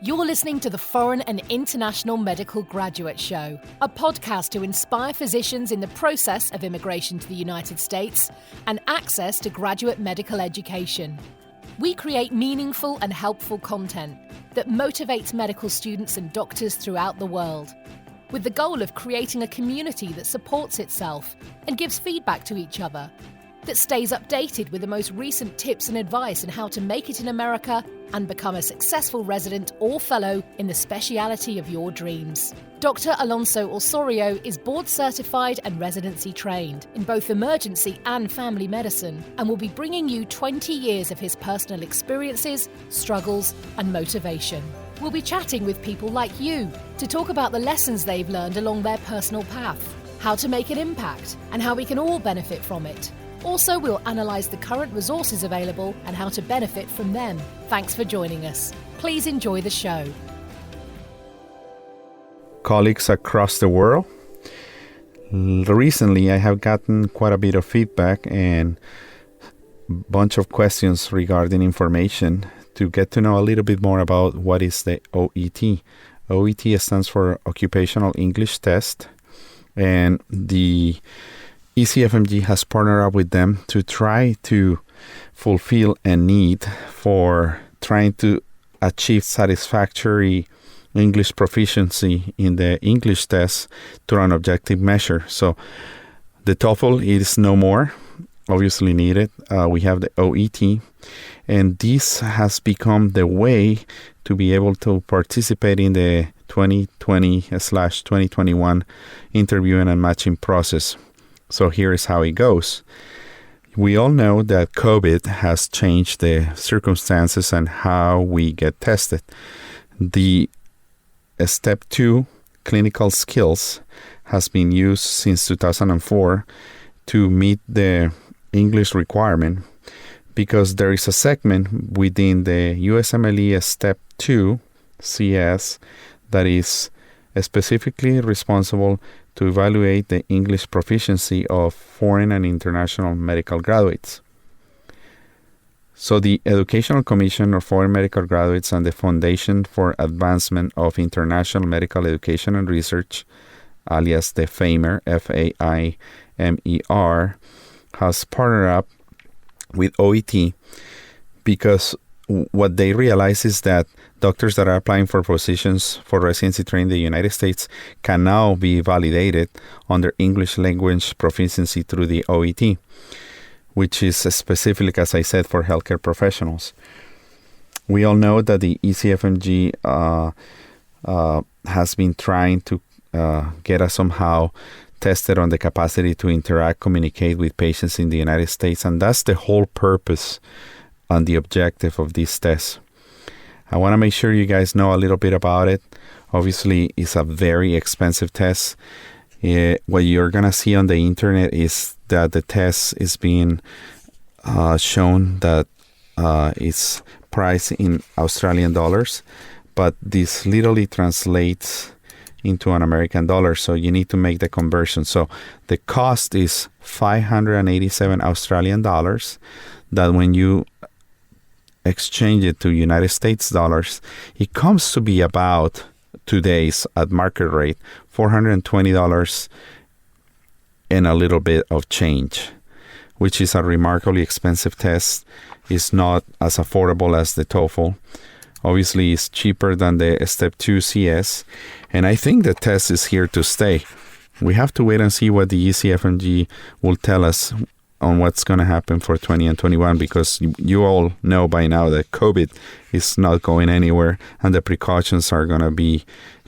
You're listening to the Foreign and International Medical Graduate Show, a podcast to inspire physicians in the process of immigration to the United States and access to graduate medical education. We create meaningful and helpful content that motivates medical students and doctors throughout the world, with the goal of creating a community that supports itself and gives feedback to each other, that stays updated with the most recent tips and advice on how to make it in America and become a successful resident or fellow in the speciality of your dreams. Dr. Alonso Osorio is board certified and residency trained in both emergency and family medicine and will be bringing you 20 years of his personal experiences, struggles, and motivation. We'll be chatting with people like you to talk about the lessons they've learned along their personal path, how to make an impact, and how we can all benefit from it. Also, we'll analyse the current resources available and how to benefit from them. Thanks for joining us. Please enjoy the show. Colleagues across the world, recently I have gotten quite a bit of feedback and a bunch of questions regarding information to get to know a little bit more about what is the O.E.T. O.E.T. stands for Occupational English Test, and the ECFMG has partnered up with them to try to fulfill a need for trying to achieve satisfactory English proficiency in the English test through an objective measure. So the TOEFL is no more obviously needed. We have the O.E.T. and this has become the way to be able to participate in the 2020/2021 interviewing and matching process. So here is how it goes. We all know that COVID has changed the circumstances and how we get tested. The Step 2 clinical skills has been used since 2004 to meet the English requirement because there is a segment within the USMLE Step 2 CS that is specifically responsible to evaluate the English proficiency of foreign and international medical graduates. So the Educational Commission of Foreign Medical Graduates and the Foundation for Advancement of International Medical Education and Research, alias the FAIMER, FAIMER, has partnered up with O.E.T. because what they realize is that doctors that are applying for positions for residency training in the United States can now be validated on their English language proficiency through the O.E.T., which is specific, as I said, for healthcare professionals. We all know that the ECFMG has been trying to get us somehow tested on the capacity to interact, communicate with patients in the United States, and that's the whole purpose and the objective of this test. I want to make sure you guys know a little bit about it. Obviously, it's a very expensive test. What you're going to see on the internet is that the test is being shown that it's priced in Australian dollars, but this literally translates into an American dollar, so you need to make the conversion. So the cost is 587 Australian dollars, that when you exchange it to United States dollars, it comes to be about today's at market rate $420 and a little bit of change, which is a remarkably expensive test. It's not as affordable as the TOEFL. Obviously, it's cheaper than the Step 2 CS, and I think the test is here to stay. We have to wait and see what the ECFMG will tell us on what's going to happen for 20 and 21, because you all know by now that COVID is not going anywhere and the precautions are going to be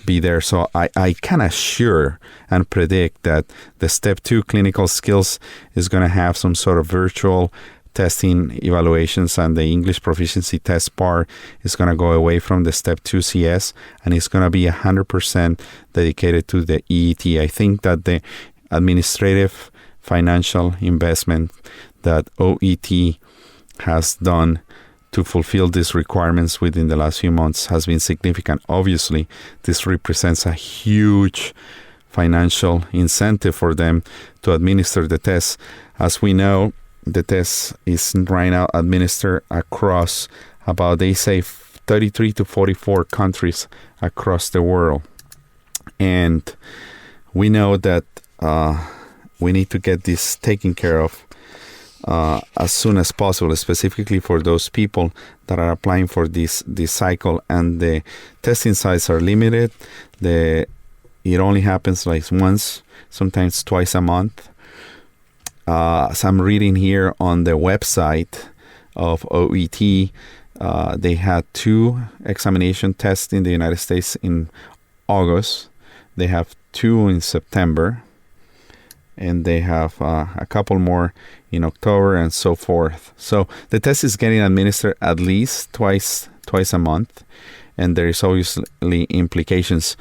there. So I can assure and predict that the Step 2 clinical skills is going to have some sort of virtual testing evaluations, and the English proficiency test part is going to go away from the Step 2 CS, and it's going to be 100% dedicated to the EET. I think that the administrative financial investment that O.E.T. has done to fulfill these requirements within the last few months has been significant. Obviously, this represents a huge financial incentive for them to administer the test. As we know, the test is right now administered across about, they say, 33 to 44 countries across the world. And we know that we need to get this taken care of as soon as possible, specifically for those people that are applying for this cycle. And the testing sites are limited. It only happens like once, sometimes twice a month. As I'm reading here on the website of O.E.T, they had 2 examination tests in the United States in August. They have 2 in September. And they have a couple more in October and so forth. So the test is getting administered at least twice a month. And there is obviously implications.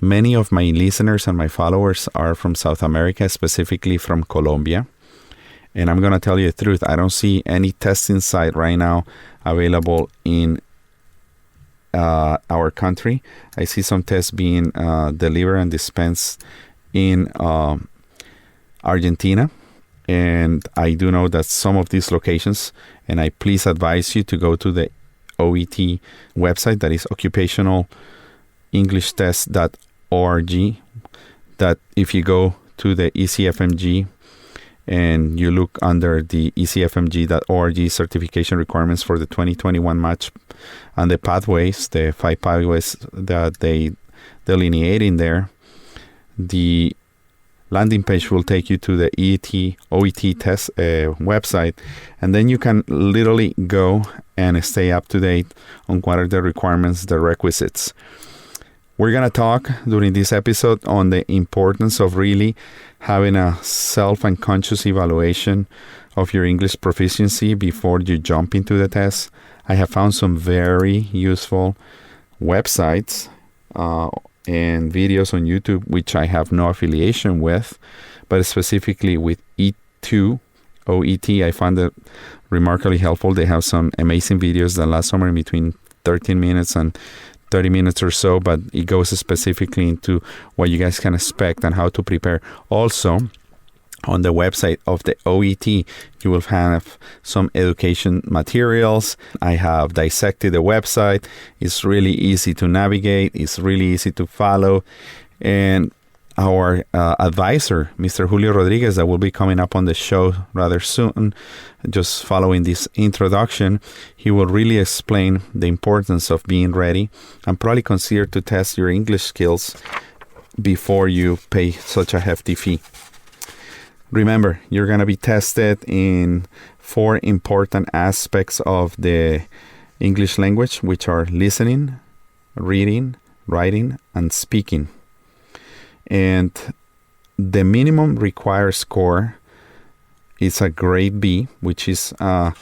Many of my listeners and my followers are from South America, specifically from Colombia. And I'm going to tell you the truth. I don't see any testing site right now available in our country. I see some tests being delivered and dispensed in Argentina. And I do know that some of these locations, and I please advise you to go to the O.E.T website, that is occupationalenglish.test.org, that if you go to the ECFMG and you look under the ECFMG.org certification requirements for the 2021 match and the pathways, the 5 pathways that they delineate in there, the landing page will take you to the O.E.T test website, and then you can literally go and stay up to date on what are the requirements, the requisites. We're going to talk during this episode on the importance of really having a self and conscious evaluation of your English proficiency before you jump into the test. I have found some very useful websites and videos on YouTube, which I have no affiliation with, but specifically with O.E.T, I found it remarkably helpful. They have some amazing videos that last somewhere in between 13 minutes and 30 minutes or so, but it goes specifically into what you guys can expect and how to prepare. Also, on the website of the O.E.T, you will have some education materials. I have dissected the website. It's really easy to navigate. It's really easy to follow. And our advisor, Mr. Julio Rodriguez, that will be coming up on the show rather soon, just following this introduction, he will really explain the importance of being ready and probably consider to test your English skills before you pay such a hefty fee. Remember, you're going to be tested in 4 important aspects of the English language, which are listening, reading, writing, and speaking. And the minimum required score is a grade B, which is a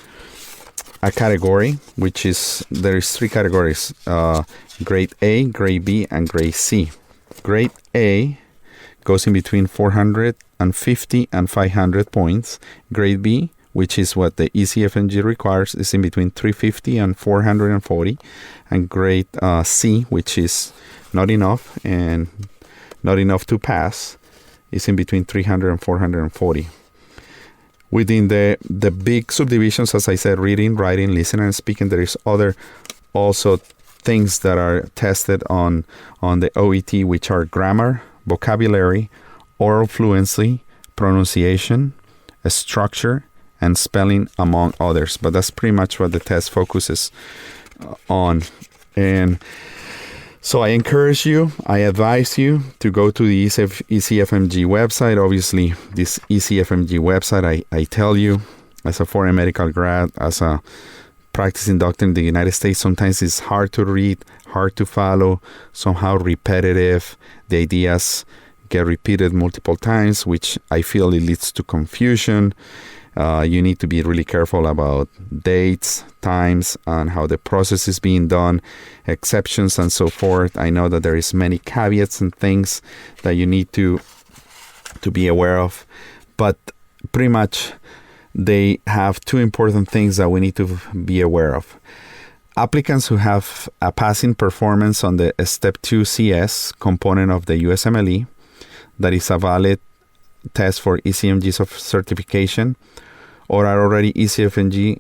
category, there is 3 categories, grade A, grade B, and grade C. Grade A goes in between 450 and 500 points. Grade B, which is what the ECFMG requires, is in between 350 and 440. And grade C, which is not enough and not enough to pass, is in between 300 and 440. Within the big subdivisions, as I said, reading, writing, listening, and speaking, there is other also things that are tested on the O.E.T, which are grammar, vocabulary, oral fluency, pronunciation, structure, and spelling, among others. But that's pretty much what the test focuses on. And so I encourage you, I advise you to go to the ECFMG website. Obviously, this ECFMG website, I tell you, as a foreign medical grad, as a practicing doctor in the United States, sometimes it's hard to read, hard to follow, somehow repetitive. The ideas get repeated multiple times, which I feel it leads to confusion. You need to be really careful about dates, times, and how the process is being done, exceptions, and so forth. I know that there is many caveats and things that you need to be aware of, but pretty much they have 2 important things that we need to be aware of. Applicants who have a passing performance on the Step 2 CS component of the USMLE, that is a valid test for ECMG certification, or are already ECFMG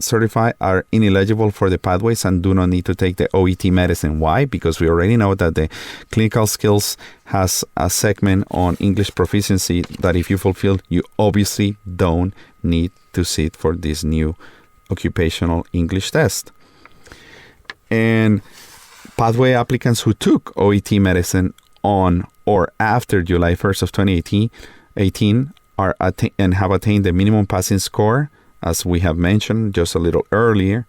certified are ineligible for the pathways and do not need to take the O.E.T medicine. Why? Because we already know that the clinical skills has a segment on English proficiency that if you fulfill, you obviously don't need to sit for this new occupational English test. And pathway applicants who took O.E.T medicine on or after July 1st of 2018 are and have attained the minimum passing score, as we have mentioned just a little earlier,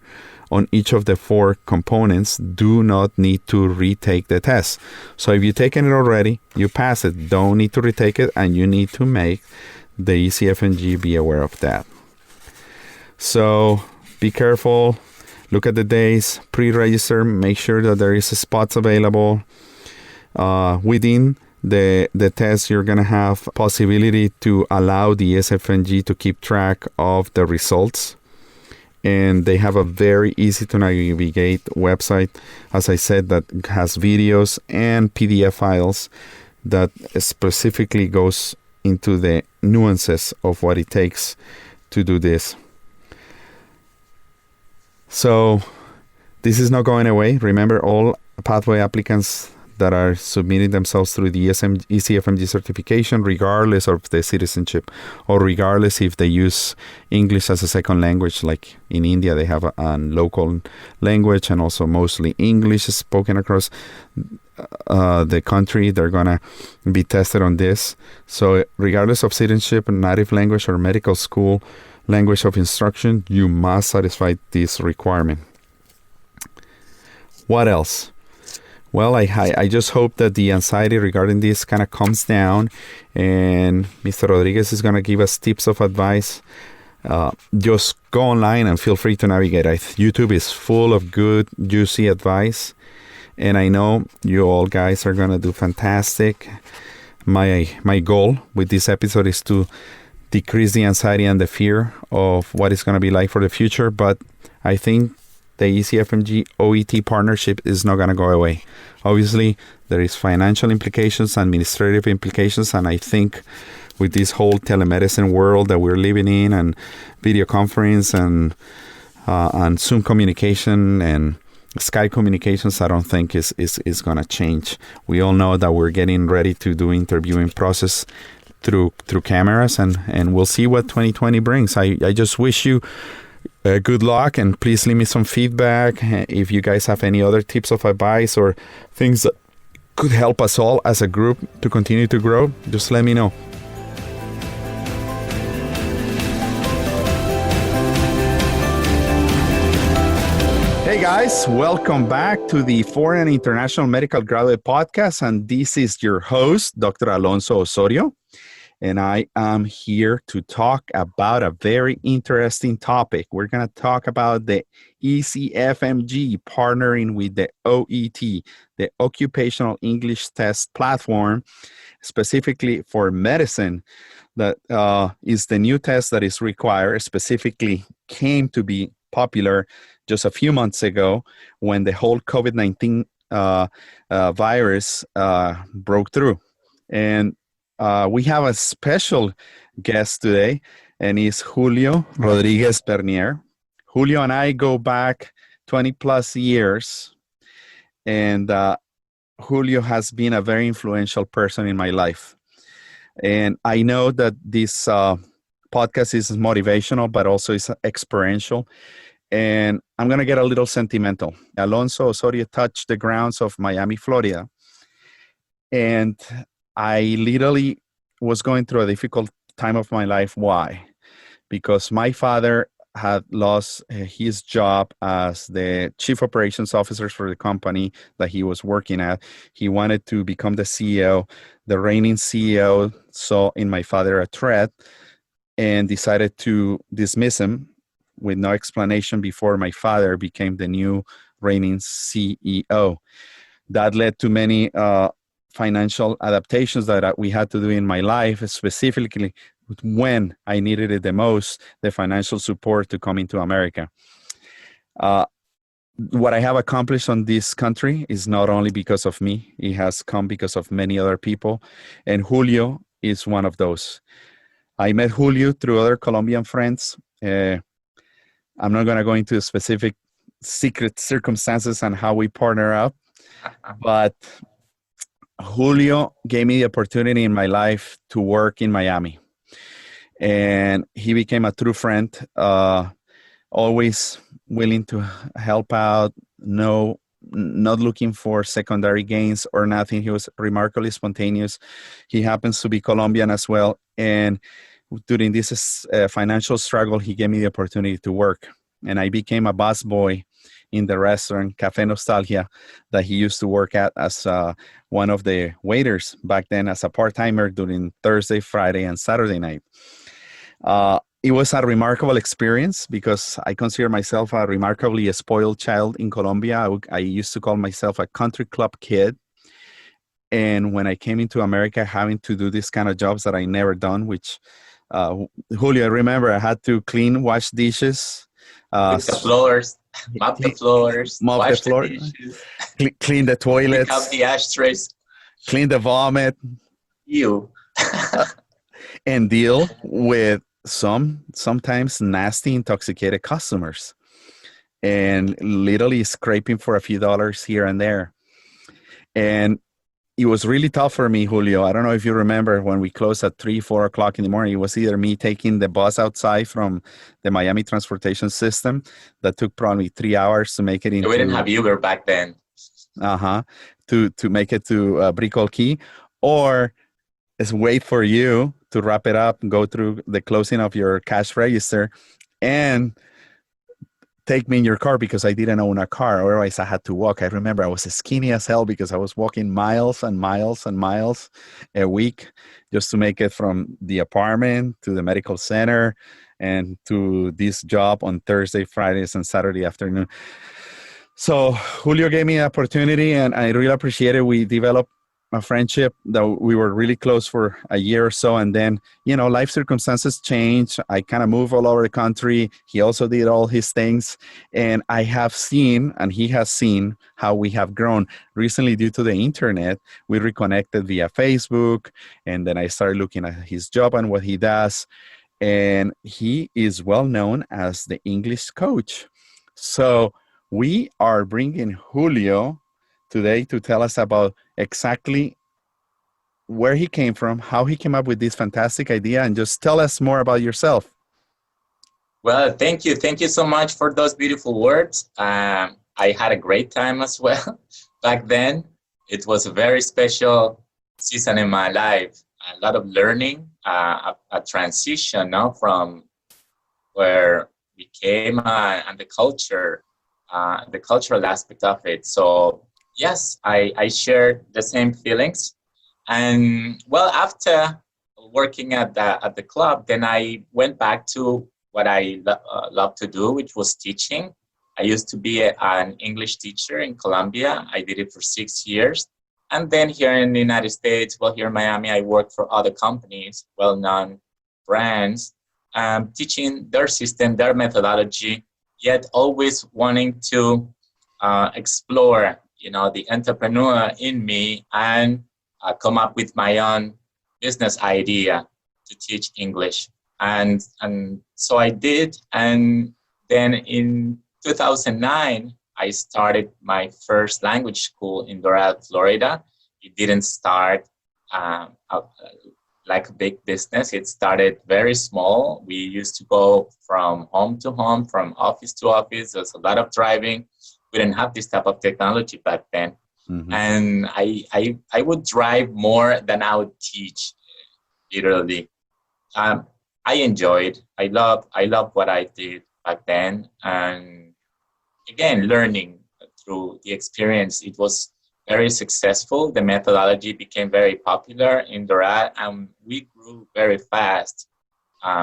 on each of the 4 components, do not need to retake the test. So if you've taken it already, you pass it, don't need to retake it, and you need to make the ECFMG be aware of that. So be careful, look at the days, pre-register, make sure that there is spots available. Within the test, you're going to have possibility to allow the ECFMG to keep track of the results. And they have a very easy to navigate website, as I said, that has videos and PDF files that specifically goes into the nuances of what it takes to do this. So this is not going away. Remember, all pathway applicants that are submitting themselves through the ECFMG certification, regardless of the citizenship, or regardless if they use English as a second language, like in India, they have a local language and also mostly English is spoken across the country. They're going to be tested on this. So regardless of citizenship, native language, or medical school language of instruction, you must satisfy this requirement. What else? Well, I just hope that the anxiety regarding this kind of calms down, and Mr. Rodriguez is going to give us tips of advice. Just go online and feel free to navigate. YouTube is full of good, juicy advice, and I know you all guys are going to do fantastic. My goal with this episode is to decrease the anxiety and the fear of what it's going to be like for the future, but I think the ECFMG O.E.T partnership is not going to go away. Obviously, there is financial implications, administrative implications, and I think with this whole telemedicine world that we're living in, and video conference and Zoom communication and Skype communications, I don't think is going to change. We all know that we're getting ready to do interviewing process through cameras, and we'll see what 2020 brings. I just wish you good luck, and please leave me some feedback. If you guys have any other tips of advice or things that could help us all as a group to continue to grow, just let me know. Hey guys, welcome back to the Foreign and International Medical Graduate Podcast, and this is your host, Dr. Alonso Osorio. And I am here to talk about a very interesting topic. We're going to talk about the ECFMG partnering with the O.E.T, the Occupational English Test platform, specifically for medicine. That is the new test that is required, specifically came to be popular just a few months ago when the whole COVID-19 virus broke through. And we have a special guest today, and he's Julio Rodriguez Bernier. Julio and I go back 20 plus years, and Julio has been a very influential person in my life. And I know that this podcast is motivational, but also is experiential. And I'm going to get a little sentimental. Alonso Osorio touched the grounds of Miami, Florida. And I literally was going through a difficult time of my life. Why? Because my father had lost his job as the chief operations officer for the company that he was working at. He wanted to become the CEO. The reigning CEO saw in my father a threat and decided to dismiss him with no explanation before my father became the new reigning CEO. That led to many financial adaptations that we had to do in my life, specifically when I needed it the most, the financial support to come into America. What I have accomplished on this country is not only because of me, it has come because of many other people, and Julio is one of those. I met Julio through other Colombian friends. I'm not going to go into specific secret circumstances and how we partner up, but Julio gave me the opportunity in my life to work in Miami. And he became a true friend, always willing to help out, not looking for secondary gains or nothing. He was remarkably spontaneous. He happens to be Colombian as well. And during this financial struggle, he gave me the opportunity to work. And I became a busboy in the restaurant, Cafe Nostalgia, that he used to work at as one of the waiters back then as a part-timer during Thursday, Friday, and Saturday night. It was a remarkable experience because I consider myself a remarkably spoiled child in Colombia. I used to call myself a country club kid. And when I came into America, having to do this kind of jobs that I never done, which, Julio, I remember I had to wash dishes. Sweep the floors, mop the floors, mop the wash floor, the dishes, clean the pick toilets, up the ashtrays. clean the vomit, and deal with sometimes nasty, intoxicated customers, and literally scraping for a few dollars here and there. And it was really tough for me, Julio. I don't know if you remember when we closed at 3-4 o'clock in the morning. It was either me taking the bus outside from the Miami transportation system that took probably 3 hours to make it into. We didn't have Uber back then. To make it to Brickell Key, or is wait for you to wrap it up and go through the closing of your cash register and take me in your car because I didn't own a car. Otherwise, I had to walk. I remember I was skinny as hell because I was walking miles and miles and miles a week just to make it from the apartment to the medical center and to this job on Thursday, Fridays, and Saturday afternoon. So Julio gave me an opportunity, and I really appreciate it. We developed a friendship that we were really close for a year or so. And then, life circumstances changed. I kind of moved all over the country. He also did all his things. And I have seen, and he has seen, how we have grown. Recently, due to the internet, we reconnected via Facebook. And then I started looking at his job and what he does. And he is well known as the English coach. So we are bringing Julio today to tell us about exactly where he came from, how he came up with this fantastic idea, and just tell us more about yourself. Well, thank you. Thank you so much for those beautiful words. I had a great time as well back then. It was a very special season in my life. A lot of learning, a transition from where we came and the cultural aspect of it. So yes, I shared the same feelings. And well, after working at the club, then I went back to what I love to do, which was teaching. I used to be an English teacher in Colombia. I did it for 6 years. And then here in the United States, here in Miami, I worked for other companies, well-known brands, teaching their system, their methodology, yet always wanting to explore, the entrepreneur in me and come up with my own business idea to teach English. And so I did. And then in 2009, I started my first language school in Doral, Florida. It didn't start like a big business. It started very small. We used to go from home to home, from office to office. There's a lot of driving. We didn't have this type of technology back then. Mm-hmm. And I would drive more than I would teach, literally. I enjoyed. I love what I did back then. And again, learning through the experience, it was very successful. The methodology became very popular in Doral, and we grew very fast.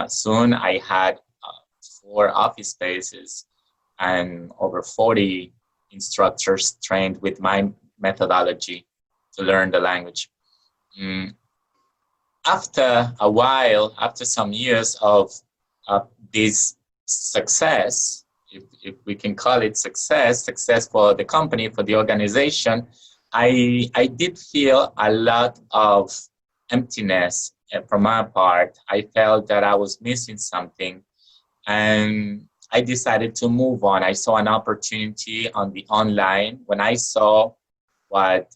Soon I had 4 office spaces and over 40 instructors trained with my methodology to learn the language. After a while, after some years of this success, if we can call it success for the company, for the organization, I did feel a lot of emptiness from my part. I felt that I was missing something. And I decided to move on. I saw an opportunity on the online when I saw what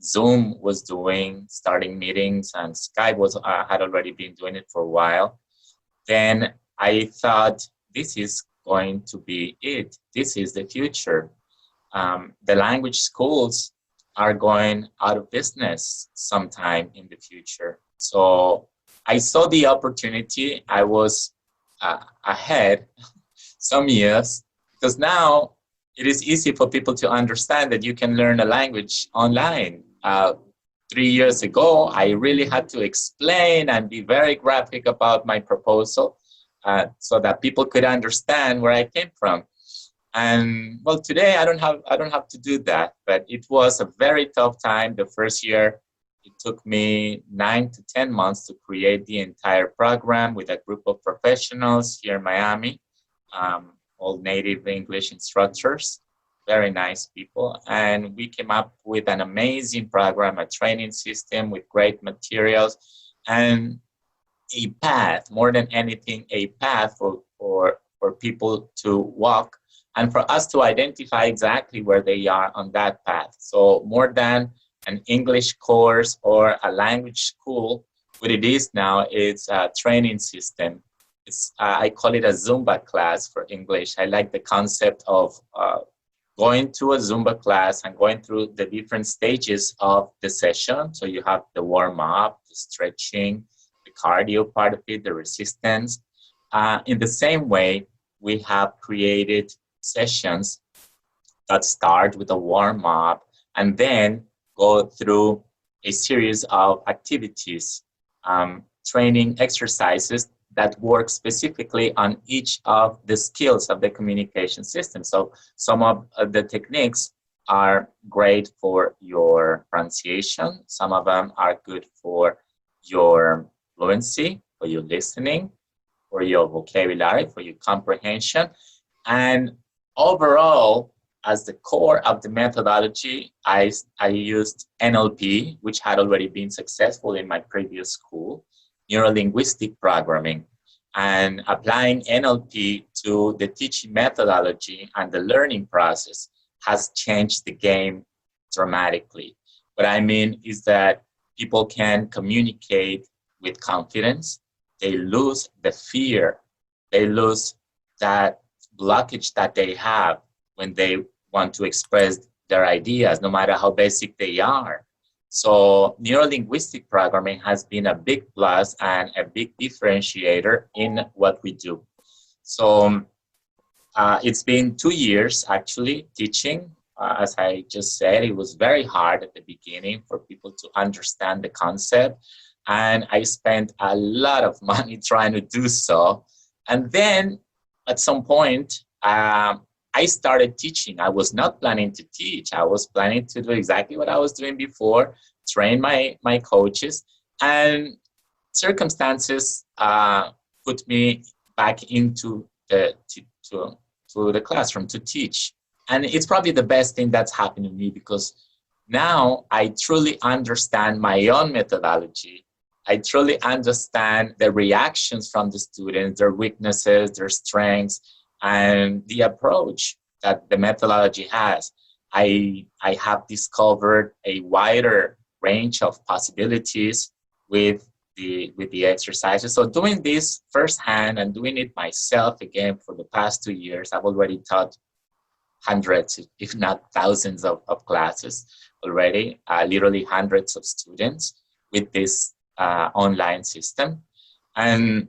Zoom was doing, starting meetings, and Skype had already been doing it for a while. Then I thought, this is going to be it. This is the future. The language schools are going out of business sometime in the future. So I saw the opportunity. I was ahead some years, because now it is easy for people to understand that you can learn a language online. 3 years ago, I really had to explain and be very graphic about my proposal so that people could understand where I came from. And well, today I don't have to do that, but it was a very tough time. The first year, it took me 9 to 10 months to create the entire program with a group of professionals here in Miami, all native English instructors, very nice people. And we came up with an amazing program, a training system with great materials, and a path, more than anything, a path for people to walk and for us to identify exactly where they are on that path. So more than an English course or a language school, what it is now is a training system. I call it a Zumba class for English. I like the concept of going to a Zumba class and going through the different stages of the session. So you have the warm-up, the stretching, the cardio part of it, the resistance. In the same way, we have created sessions that start with a warm-up and then go through a series of activities, training exercises that work specifically on each of the skills of the communication system. So some of the techniques are great for your pronunciation. Some of them are good for your fluency, for your listening, for your vocabulary, for your comprehension. And overall, as the core of the methodology, I used NLP, which had already been successful in my previous school, neuro-linguistic programming, and applying NLP to the teaching methodology and the learning process has changed the game dramatically. What I mean is that people can communicate with confidence. They lose the fear. They lose that blockage that they have when they want to express their ideas, no matter how basic they are. So neuro-linguistic programming has been a big plus and a big differentiator in what we do. So it's been 2 years actually teaching. As I just said, it was very hard at the beginning for people to understand the concept. And I spent a lot of money trying to do so. And then at some point, I started teaching. I was not planning to teach. I was planning to do exactly what I was doing before, train my coaches, and circumstances put me back into the classroom to teach. And it's probably the best thing that's happened to me, because now I truly understand my own methodology. I truly understand the reactions from the students, their weaknesses, their strengths, and the approach that the methodology has. I have discovered a wider range of possibilities with the exercises. So doing this firsthand and doing it myself again for the past 2 years, I've already taught hundreds, if not thousands of classes already, literally hundreds of students with this online system. And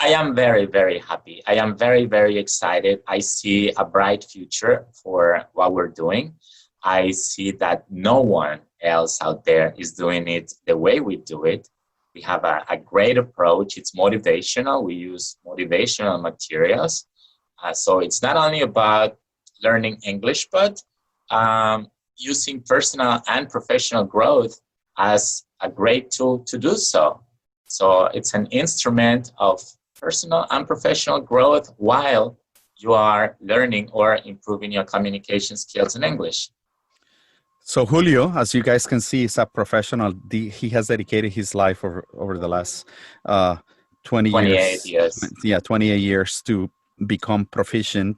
I am very, very happy. I am very, very excited. I see a bright future for what we're doing. I see that no one else out there is doing it the way we do it. We have a great approach. It's motivational. We use motivational materials. So it's not only about learning English, but using personal and professional growth as a great tool to do so. So it's an instrument of personal and professional growth while you are learning or improving your communication skills in English. So Julio, as you guys can see, is a professional. He has dedicated his life over the last 28 years. Yeah, 28 years to become proficient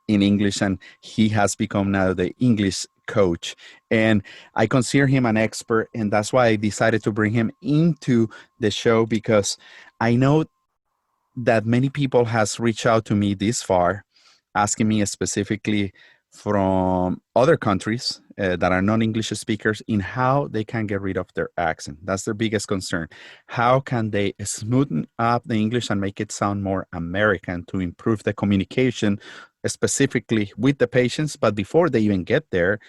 in English, and he has become now the English coach. And I consider him an expert, and that's why I decided to bring him into the show, because I know that many people has reached out to me this far, asking me specifically from other countries that are non-English speakers in how they can get rid of their accent. That's their biggest concern. How can they smoothen up the English and make it sound more American to improve the communication, specifically with the patients, but before they even get there,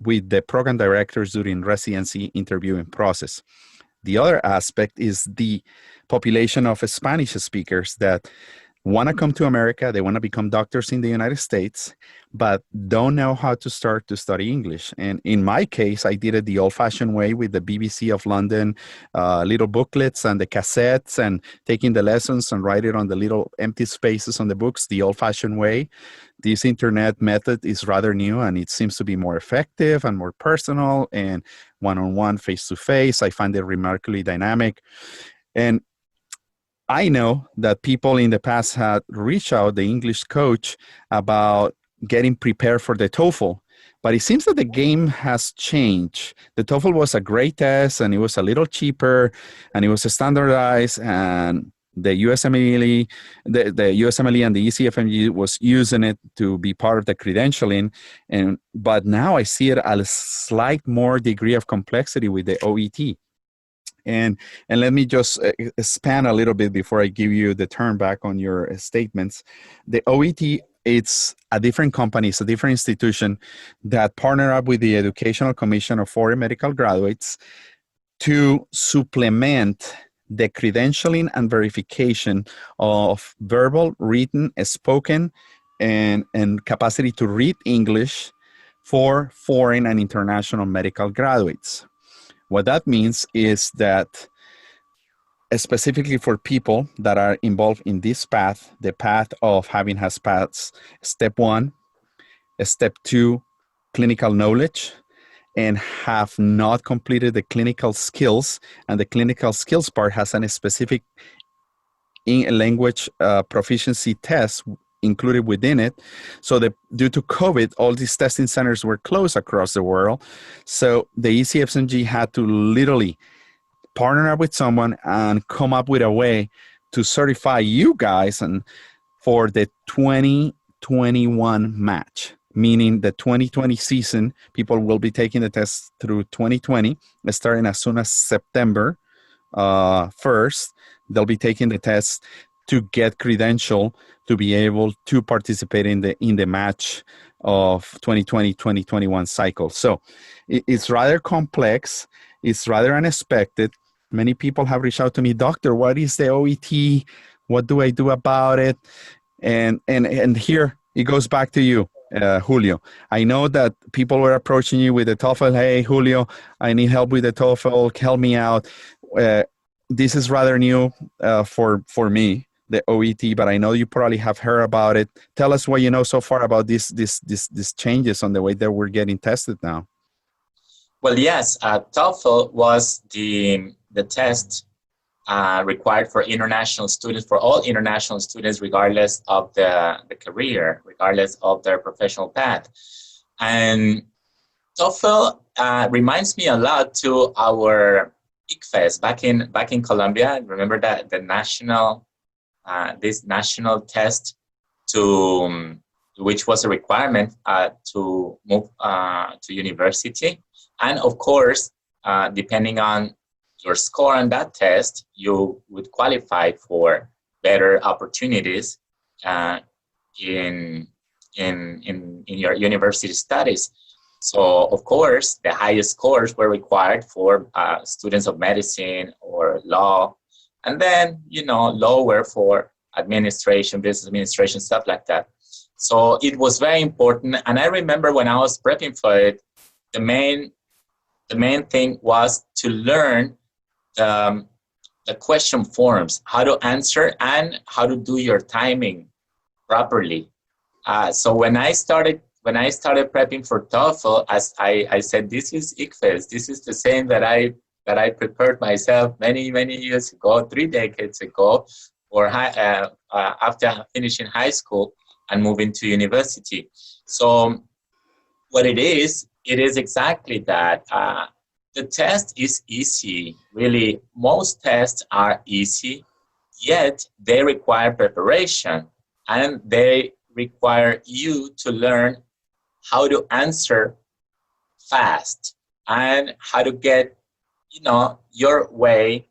with the program directors during residency interviewing process. The other aspect is the population of Spanish speakers that want to come to America, they want to become doctors in the United States, but don't know how to start to study English. And in my case, I did it the old-fashioned way with the BBC of London, little booklets and the cassettes, and taking the lessons and write it on the little empty spaces on the books the old-fashioned way. This internet method is rather new, and it seems to be more effective and more personal and one-on-one, face-to-face. I find it remarkably dynamic. And I know that people in the past had reached out the English coach about getting prepared for the TOEFL, but it seems that the game has changed. The TOEFL was a great test, and it was a little cheaper, and it was standardized, and the USMLE, the USMLE and the ECFMG was using it to be part of the credentialing, but now I see it at a slight more degree of complexity with the O.E.T. And let me just expand a little bit before I give you the turn back on your statements. The O.E.T., it's a different company, it's a different institution that partner up with the Educational Commission of Foreign Medical Graduates to supplement the credentialing and verification of verbal, written, spoken, and capacity to read English for foreign and international medical graduates. What that means is that specifically for people that are involved in this path, the path of having has passed step 1, step 2, clinical knowledge, and have not completed the clinical skills, and the clinical skills part has a specific language proficiency test included within it. So due to COVID, all these testing centers were closed across the world. So the ECFMG had to literally partner up with someone and come up with a way to certify you guys and for the 2021 match, meaning the 2020 season. People will be taking the test through 2020, starting as soon as September 1st. They'll be taking the test to get credential to be able to participate in the match of 2020-2021 cycle. So it's rather complex. It's rather unexpected. Many people have reached out to me, doctor, what is the O.E.T? What do I do about it? And here it goes back to you, Julio. I know that people were approaching you with the TOEFL. Hey, Julio, I need help with the TOEFL. Help me out. This is rather new for me, the O.E.T, but I know you probably have heard about it. Tell us what you know so far about these changes on the way that we're getting tested now. Well, yes, TOEFL was the test required for international students, for all international students, regardless of the career, regardless of their professional path. And TOEFL reminds me a lot to our ICFES back in Colombia. Remember that the national this national test which was a requirement to move to university. And of course, depending on your score on that test, you would qualify for better opportunities in your university studies. So, of course, the highest scores were required for students of medicine or law, and then, lower for administration, business administration, stuff like that. So it was very important. And I remember when I was prepping for it, the main thing was to learn the question forms, how to answer and how to do your timing properly. So when I started prepping for TOEFL, as I said, this is ICFES. This is the same that I prepared myself many years ago, 3 decades ago, for after finishing high school and moving to university. So what it is exactly that. The test is easy. Really, most tests are easy, yet they require preparation and they require you to learn how to answer fast and how to get, your way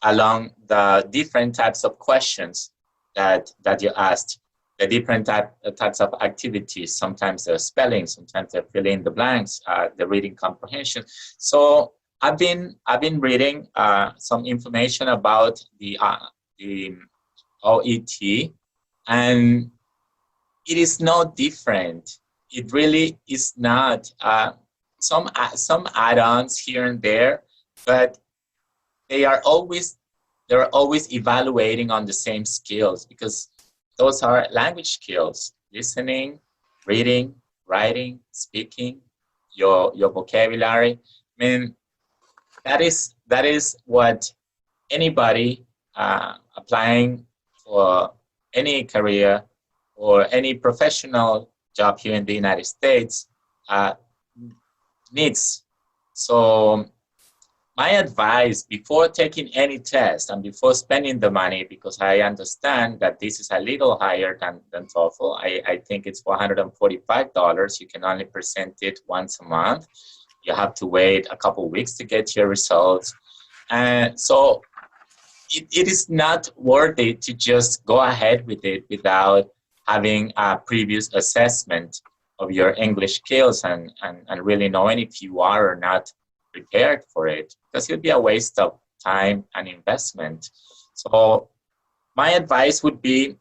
along the different types of questions that you asked, the different types of activities. Sometimes they're spelling, sometimes they're filling in the blanks, the reading comprehension. So I've been reading some information about the O.E.T, and it is no different. It really is not. Some add-ons here and there, but they're always evaluating on the same skills, because those are language skills: listening, reading, writing, speaking, your vocabulary. I mean, that is what anybody applying for any career or any professional job here in the United States needs. So my advice before taking any test and before spending the money, because I understand that this is a little higher than TOEFL. I think it's $445. You can only present it once a month. You have to wait a couple of weeks to get your results. And so it is not worth it to just go ahead with it without having a previous assessment of your English skills and really knowing if you are or not prepared for it, because it would be a waste of time and investment. So my advice would be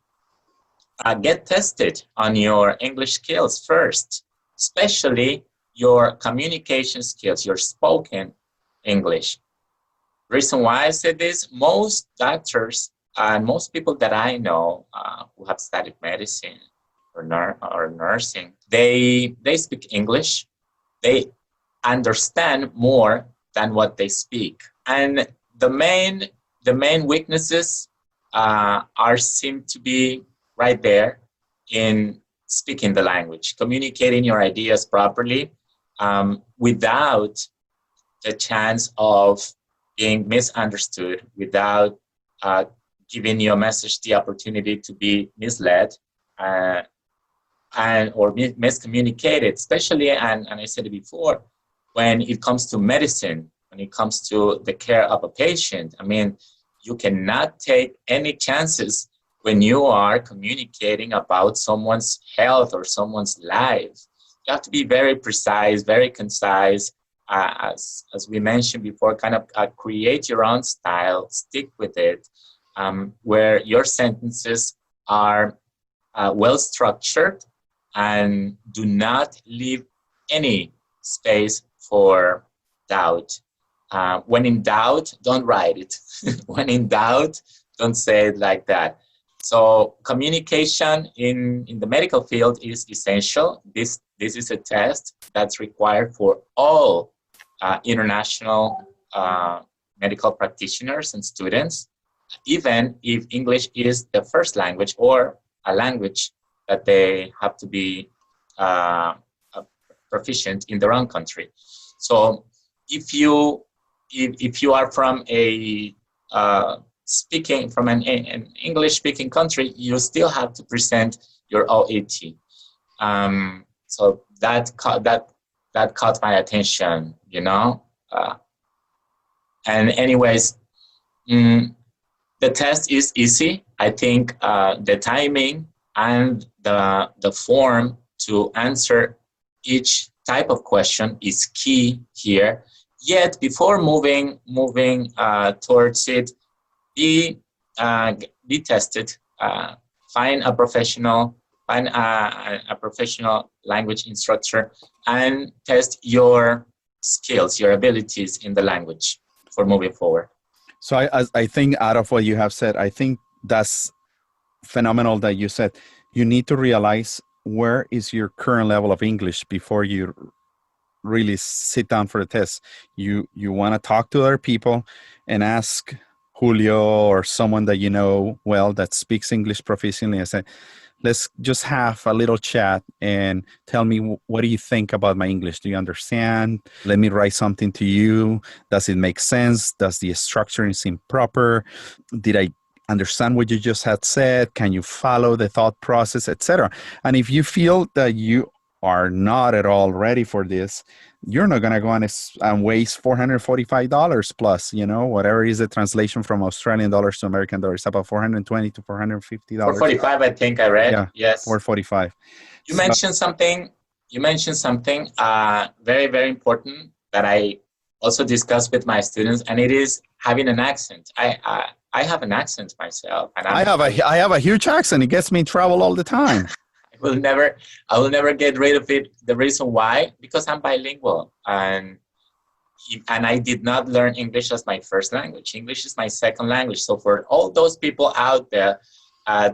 get tested on your English skills first, especially your communication skills, your spoken English. Reason why I said this: most doctors and most people that I know who have studied medicine or nursing, they speak English. They understand more than what they speak, and the main weaknesses seem to be right there in speaking the language, communicating your ideas properly without the chance of being misunderstood, without giving your message the opportunity to be misled or miscommunicated, especially, and I said it before, when it comes to medicine, when it comes to the care of a patient. I mean, you cannot take any chances when you are communicating about someone's health or someone's life. You have to be very precise, very concise, as we mentioned before, kind of create your own style, stick with it, where your sentences are well structured and do not leave any space for doubt. When in doubt, don't write it. When in doubt, don't say it like that. So communication in the medical field is essential. This is a test that's required for all international medical practitioners and students, even if English is the first language or a language that they have to be proficient in their own country. So if you are from an English-speaking country, you still have to present your O.E.T. So that caught my attention, you know. And anyways, the test is easy. I think the timing and the form to answer each type of question is key here. Yet before moving towards it, be tested. Find a professional language instructor and test your skills, your abilities in the language for moving forward. So I think out of what you have said, I think that's phenomenal that you said you need to realize where is your current level of English before you really sit down for the test. You want to talk to other people and ask Julio or someone that you know well that speaks English proficiently and say, let's just have a little chat and tell me what do you think about my English? Do you understand? Let me write something to you. Does it make sense? Does the structuring seem proper? Did I understand what you just had said? Can you follow the thought process, etc.? And if you feel that you are not at all ready for this, you're not going to go and waste $445 plus, whatever is the translation from Australian dollars to American dollars, about $420 to $450. 445, I think I read. Yeah, yes. 445. You mentioned something. Very, very important that I also discuss with my students, and it is having an accent. I have an accent myself, and I have a huge accent. It gets me in trouble all the time. I will never get rid of it. The reason why, because I'm bilingual, and I did not learn English as my first language. English is my second language. So for all those people out there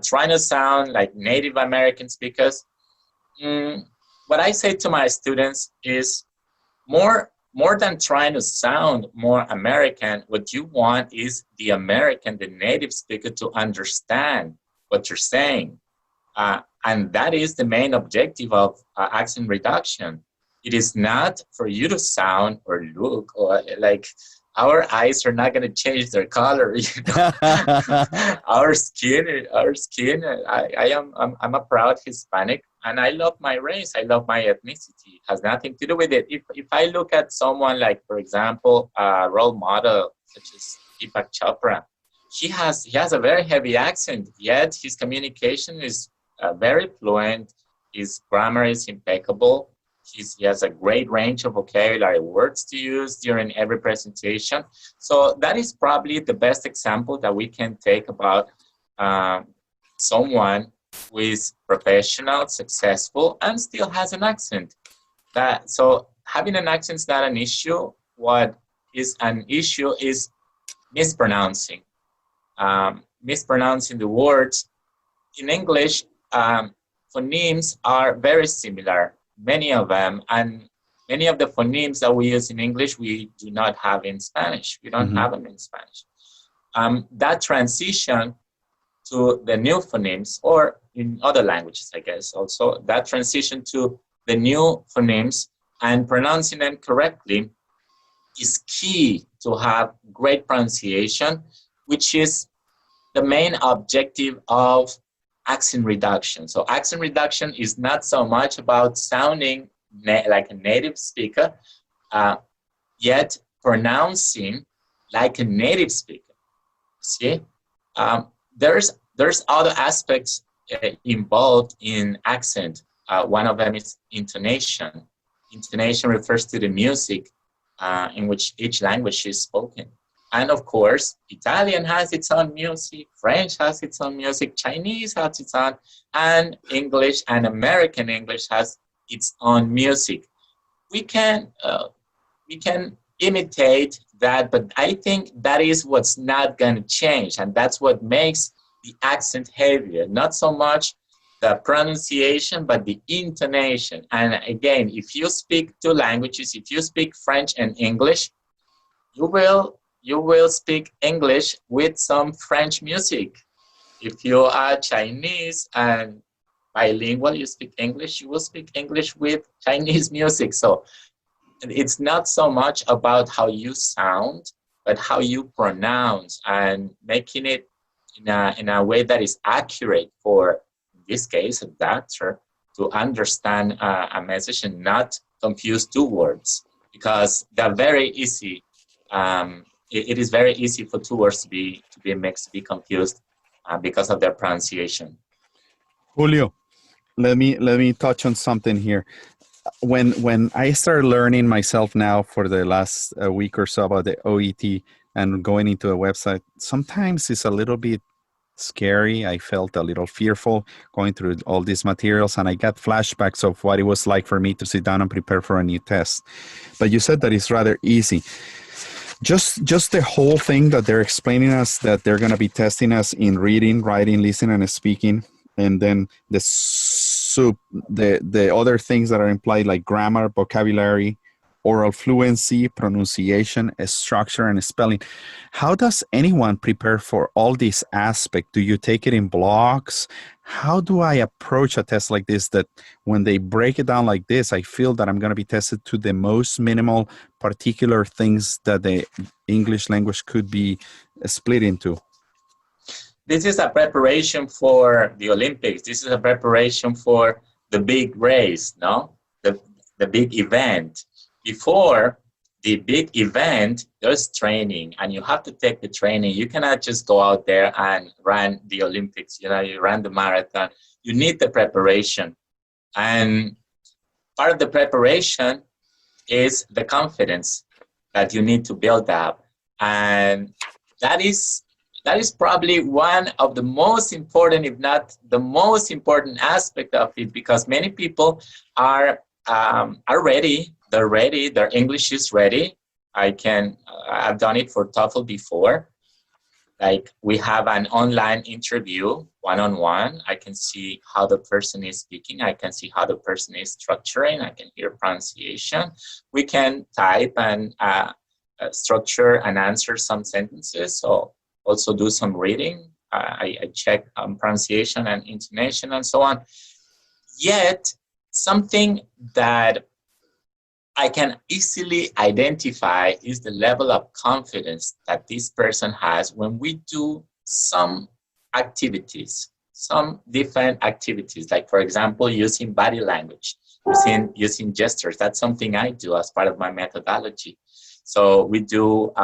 trying to sound like Native American speakers, what I say to my students is more than trying to sound more American, what you want is the American, the native speaker, to understand what you're saying. And that is the main objective of accent reduction. It is not for you to sound or look or like our eyes are not going to change their color. Our skin. I'm a proud Hispanic, and I love my race. I love my ethnicity. It has nothing to do with it. If I look at someone like, for example, a role model such as Deepak Chopra, he has a very heavy accent, yet his communication is very fluent. His grammar is impeccable. He has a great range of vocabulary words to use during every presentation. So that is probably the best example that we can take about someone who is professional, successful, and still has an accent. So having an accent is not an issue. What is an issue is mispronouncing. Mispronouncing the words. In English, phonemes are very similar, many of them, and many of the phonemes that we use in English, we do not have in Spanish. We don't have them in Spanish. That transition to the new phonemes, or in other languages, I guess, also, that transition to the new phonemes and pronouncing them correctly is key to have great pronunciation, which is the main objective of accent reduction. So accent reduction is not so much about sounding like a native speaker, yet pronouncing like a native speaker. See, there's other aspects involved in accent. One of them is intonation. Intonation refers to the music in which each language is spoken. And of course, Italian has its own music, French has its own music, Chinese has its own, and English and American English has its own music. We can imitate that, but I think that is what's not going to change, and that's what makes the accent heavier. Not so much the pronunciation, but the intonation. And again, if you speak two languages, if you speak French and English, you will speak English with some French music. If you are Chinese and bilingual, you speak English, you will speak English with Chinese music. So it's not so much about how you sound, but how you pronounce, and making it in a way that is accurate for, in this case, a doctor to understand a message and not confuse two words, because they're very easy. It is very easy for two words to be mixed, to be confused because of their pronunciation. Julio, let me touch on something here. When I started learning myself now for the last week or so about the O.E.T and going into a website, sometimes it's a little bit scary. I felt a little fearful going through all these materials, and I got flashbacks of what it was like for me to sit down and prepare for a new test. But you said that it's rather easy. Just the whole thing that they're explaining us, that they're going to be testing us in reading, writing, listening, and speaking, and then the other things that are implied, like grammar, vocabulary, oral fluency, pronunciation, structure, and spelling. How does anyone prepare for all these aspects? Do you take it in blocks? How do I approach a test like this that when they break it down like this, I feel that I'm going to be tested to the most minimal particular things that the English language could be split into? This is a preparation for the Olympics. This is a preparation for the big race, no? The big event. Before the big event, there's training, and you have to take the training. You cannot just go out there and run the Olympics. You run the marathon. You need the preparation. And part of the preparation is the confidence that you need to build up. And that is probably one of the most important, if not the most important aspect of it, because many people are ready. They're ready. Their English is ready. I've done it for TOEFL before. Like, we have an online interview, one-on-one. I can see how the person is speaking. I can see how the person is structuring. I can hear pronunciation. We can type and structure and answer some sentences. So also do some reading. I check pronunciation and intonation and so on. Yet, something that I can easily identify is the level of confidence that this person has when we do some activities, some different activities, like, for example, using body language, using gestures. That's something I do as part of my methodology. So we do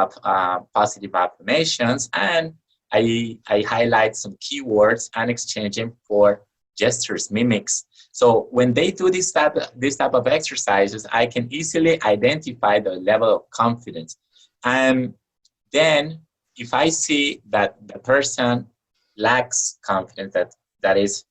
positive affirmations, and I highlight some keywords and exchange them for gestures, mimics. So when they do this type of exercises, I can easily identify the level of confidence. And then if I see that the person lacks confidence, that is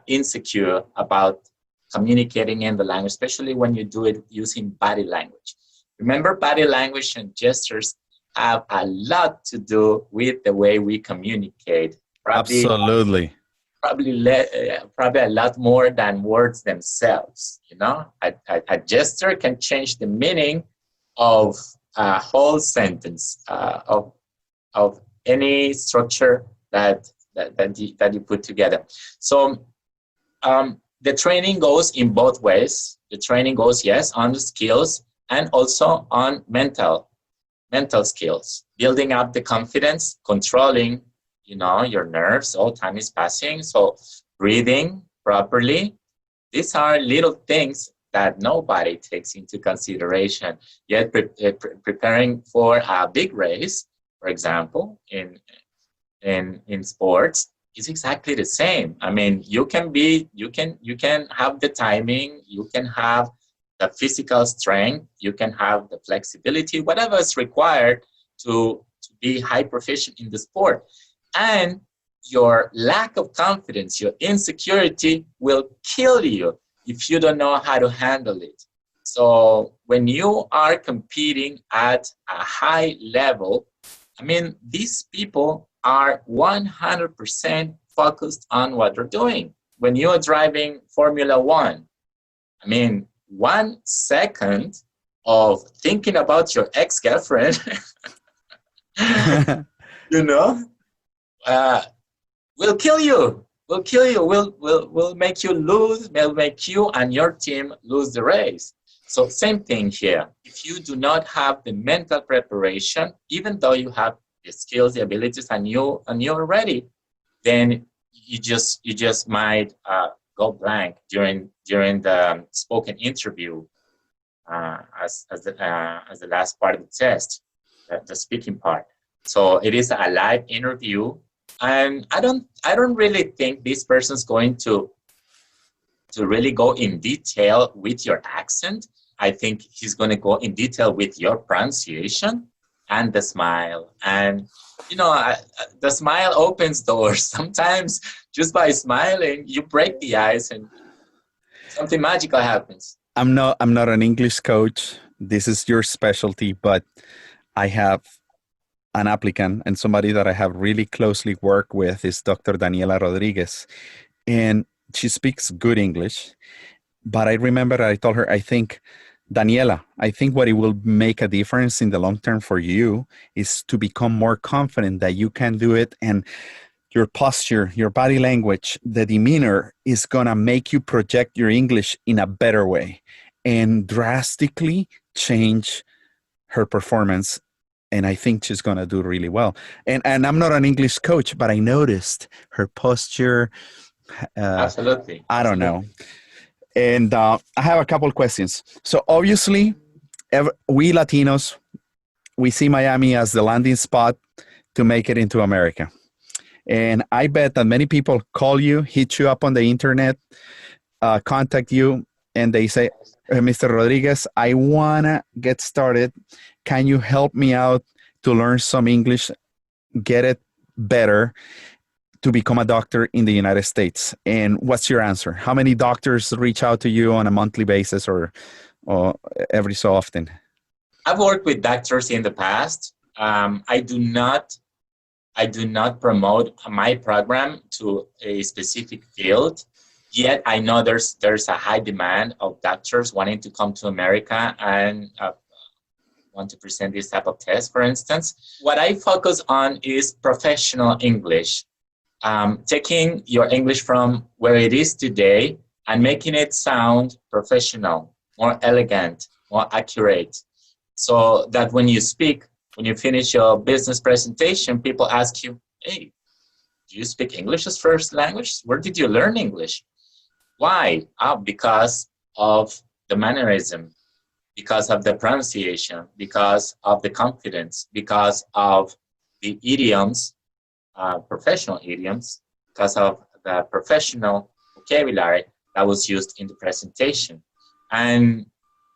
insecure about communicating in the language, especially when you do it using body language. Remember, body language and gestures have a lot to do with the way we communicate. Absolutely. Probably a lot more than words themselves. A gesture can change the meaning of a whole sentence, of any structure that you put together. So the training goes in both ways. The training goes, yes, on the skills, and also on mental skills, building up the confidence, controlling, your nerves. All time is passing. So breathing properly. These are little things that nobody takes into consideration. Yet preparing for a big race, for example, in sports, is exactly the same. I mean, you can have the timing, you can have the physical strength, you can have the flexibility, whatever is required to be high proficient in the sport. And your lack of confidence, your insecurity will kill you if you don't know how to handle it. So when you are competing at a high level, I mean, these people are 100% focused on what they're doing. When you're driving Formula One, I mean, 1 second of thinking about your ex-girlfriend, will kill you. Will make you lose. Will make you and your team lose the race. So same thing here. If you do not have the mental preparation, even though you have the skills, the abilities, and you're ready, then you just might go blank during the spoken interview as the last part of the test, the speaking part. So it is a live interview, and I don't really think this person's going to really go in detail with your accent. I think he's going to go in detail with your pronunciation and the smile. And the smile opens doors. Sometimes just by smiling, you break the ice and something magical happens. I'm not an English coach. This is your specialty, but I have an applicant, and somebody that I have really closely worked with is Dr. Daniela Rodriguez. And she speaks good English. But I remember I told her, I think Daniela, I think what it will make a difference in the long term for you is to become more confident that you can do it, and your posture, your body language, the demeanor is going to make you project your English in a better way and drastically change her performance. And I think she's going to do really well. And I'm not an English coach, but I noticed her posture. Absolutely. I don't know. And I have a couple questions. So obviously, we Latinos, we see Miami as the landing spot to make it into America. And I bet that many people call you, hit you up on the internet, contact you, and they say, Mr. Rodriguez, I want to get started. Can you help me out to learn some English, get it better, to become a doctor in the United States? And what's your answer? How many doctors reach out to you on a monthly basis or every so often? I've worked with doctors in the past. I do not promote my program to a specific field. Yet I know there's a high demand of doctors wanting to come to America and want to present this type of test, for instance. What I focus on is professional English. Taking your English from where it is today and making it sound professional, more elegant, more accurate, so that when you speak, when you finish your business presentation, people ask you, hey, do you speak English as first language? Where did you learn English? Why? Because of the mannerism, because of the pronunciation, because of the confidence, because of the idioms, professional idioms, because of the professional vocabulary that was used in the presentation. And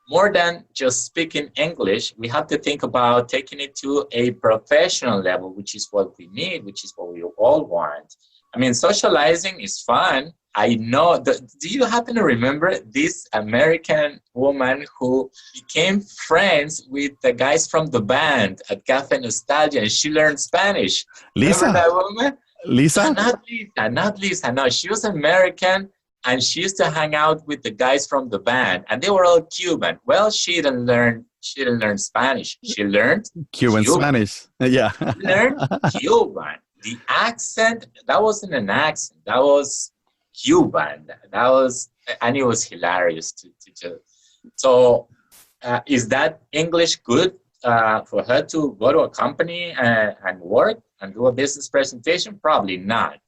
more than just speaking English, we have to think about taking it to a professional level, which is what we need, which is what we all want. I mean, socializing is fun. I know. Do you happen to remember this American woman who became friends with the guys from the band at Cafe Nostalgia, and she learned Spanish? Lisa? Remember that woman? Lisa? Not Lisa. No, she was American, and she used to hang out with the guys from the band, and they were all Cuban. Well, she didn't learn Spanish. She learned Cuban Spanish. Yeah. She learned Cuban. The accent, that wasn't an accent. That was Cuban. That was, and it was hilarious to do. So, is that English good for her to go to a company and work and do a business presentation? Probably not.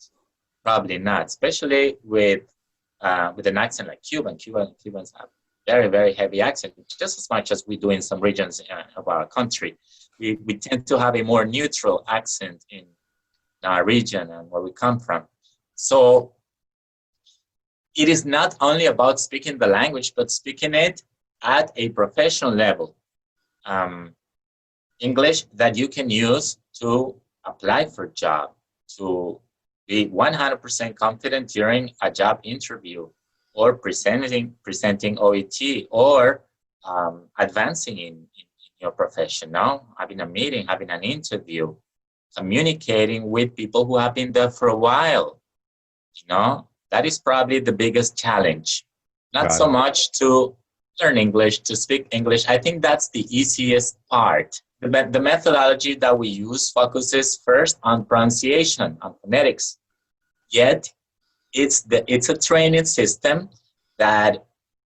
Probably not. Especially with an accent like Cuban. Cubans have very, very heavy accent, just as much as we do in some regions of our country. We tend to have a more neutral accent in our region and where we come from. So it is not only about speaking the language, but speaking it at a professional level. English that you can use to apply for a job, to be 100% confident during a job interview, or presenting O.E.T, or advancing in your profession, having a meeting, having an interview, communicating with people who have been there for a while. That is probably the biggest challenge. Not so much to learn English, to speak English. I think that's the easiest part. The methodology that we use focuses first on pronunciation, on phonetics. Yet, it's a training system that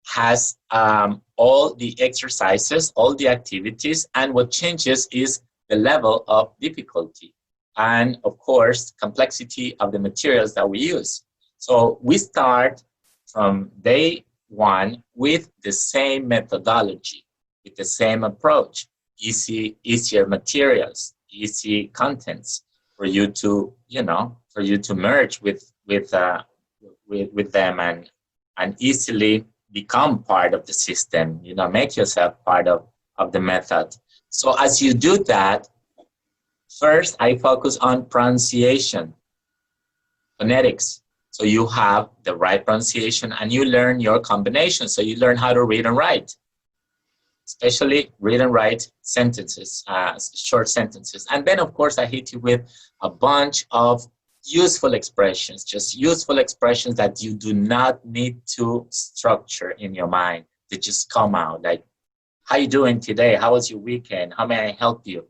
has all the exercises, all the activities, and what changes is the level of difficulty and, of course, complexity of the materials that we use. So we start from day one with the same methodology, with the same approach, easier materials, easy contents for you to, merge with them and easily become part of the system, make yourself part of the method. So as you do that, first I focus on pronunciation, phonetics. So you have the right pronunciation and you learn your combination. So you learn how to read and write, especially read and write sentences, short sentences. And then, of course, I hit you with a bunch of useful expressions, just useful expressions that you do not need to structure in your mind. They just come out, like how you doing today? How was your weekend? How may I help you?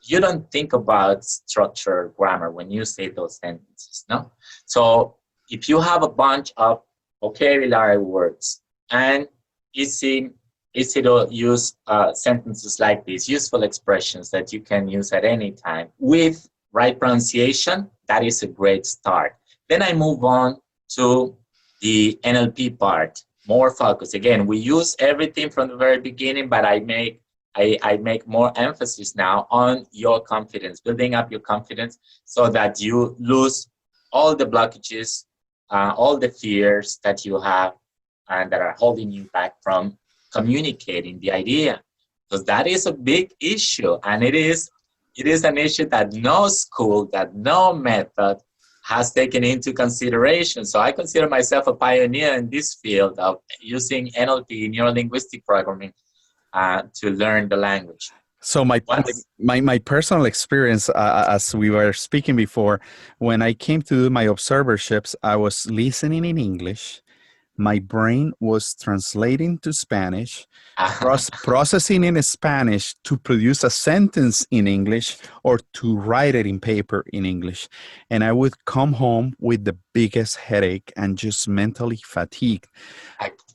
You don't think about structure, grammar when you say those sentences, no? So if you have a bunch of vocabulary words and easy to use sentences like these, useful expressions that you can use at any time with right pronunciation, that is a great start. Then I move on to the NLP part, more focus. Again, we use everything from the very beginning, but I make more emphasis now on your confidence, building up your confidence so that you lose all the blockages, all the fears that you have and that are holding you back from communicating the idea. Because that is a big issue, and it is an issue that no school, that no method has taken into consideration. So I consider myself a pioneer in this field of using NLP, neuro-linguistic programming, to learn the language. So my personal experience, as we were speaking before, when I came to do my observerships, I was listening in English. My brain was translating to Spanish, processing in Spanish to produce a sentence in English or to write it in paper in English. And I would come home with the biggest headache and just mentally fatigued.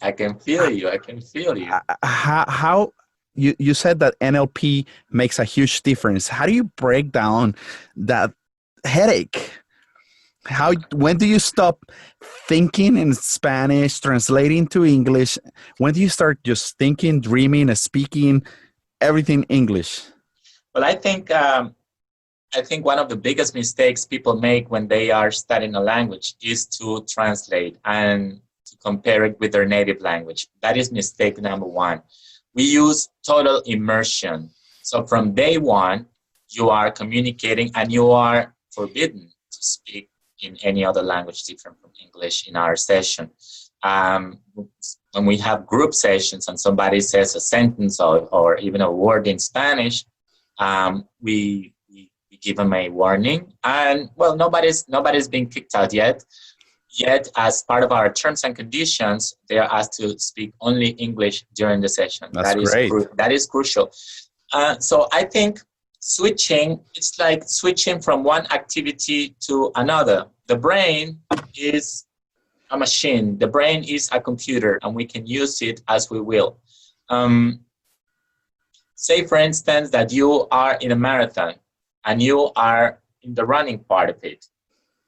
I can feel you. I can feel you. How you said that NLP makes a huge difference. How do you break down that headache? When do you stop thinking in Spanish, translating to English? When do you start just thinking, dreaming, speaking everything English? Well, I think one of the biggest mistakes people make when they are studying a language is to translate and to compare it with their native language. That is mistake number one. We use total immersion. So from day one, you are communicating and you are forbidden to speak in any other language different from English in our session. When we have group sessions and somebody says a sentence or even a word in Spanish, we give them a warning. And well, nobody's been kicked out yet. Yet, as part of our terms and conditions, they are asked to speak only English during the session. That's great. That is crucial. So I think switching, it's like switching from one activity to another. The brain is a machine. The brain is a computer, and we can use it as we will. Say, for instance, that you are in a marathon and you are in the running part of it.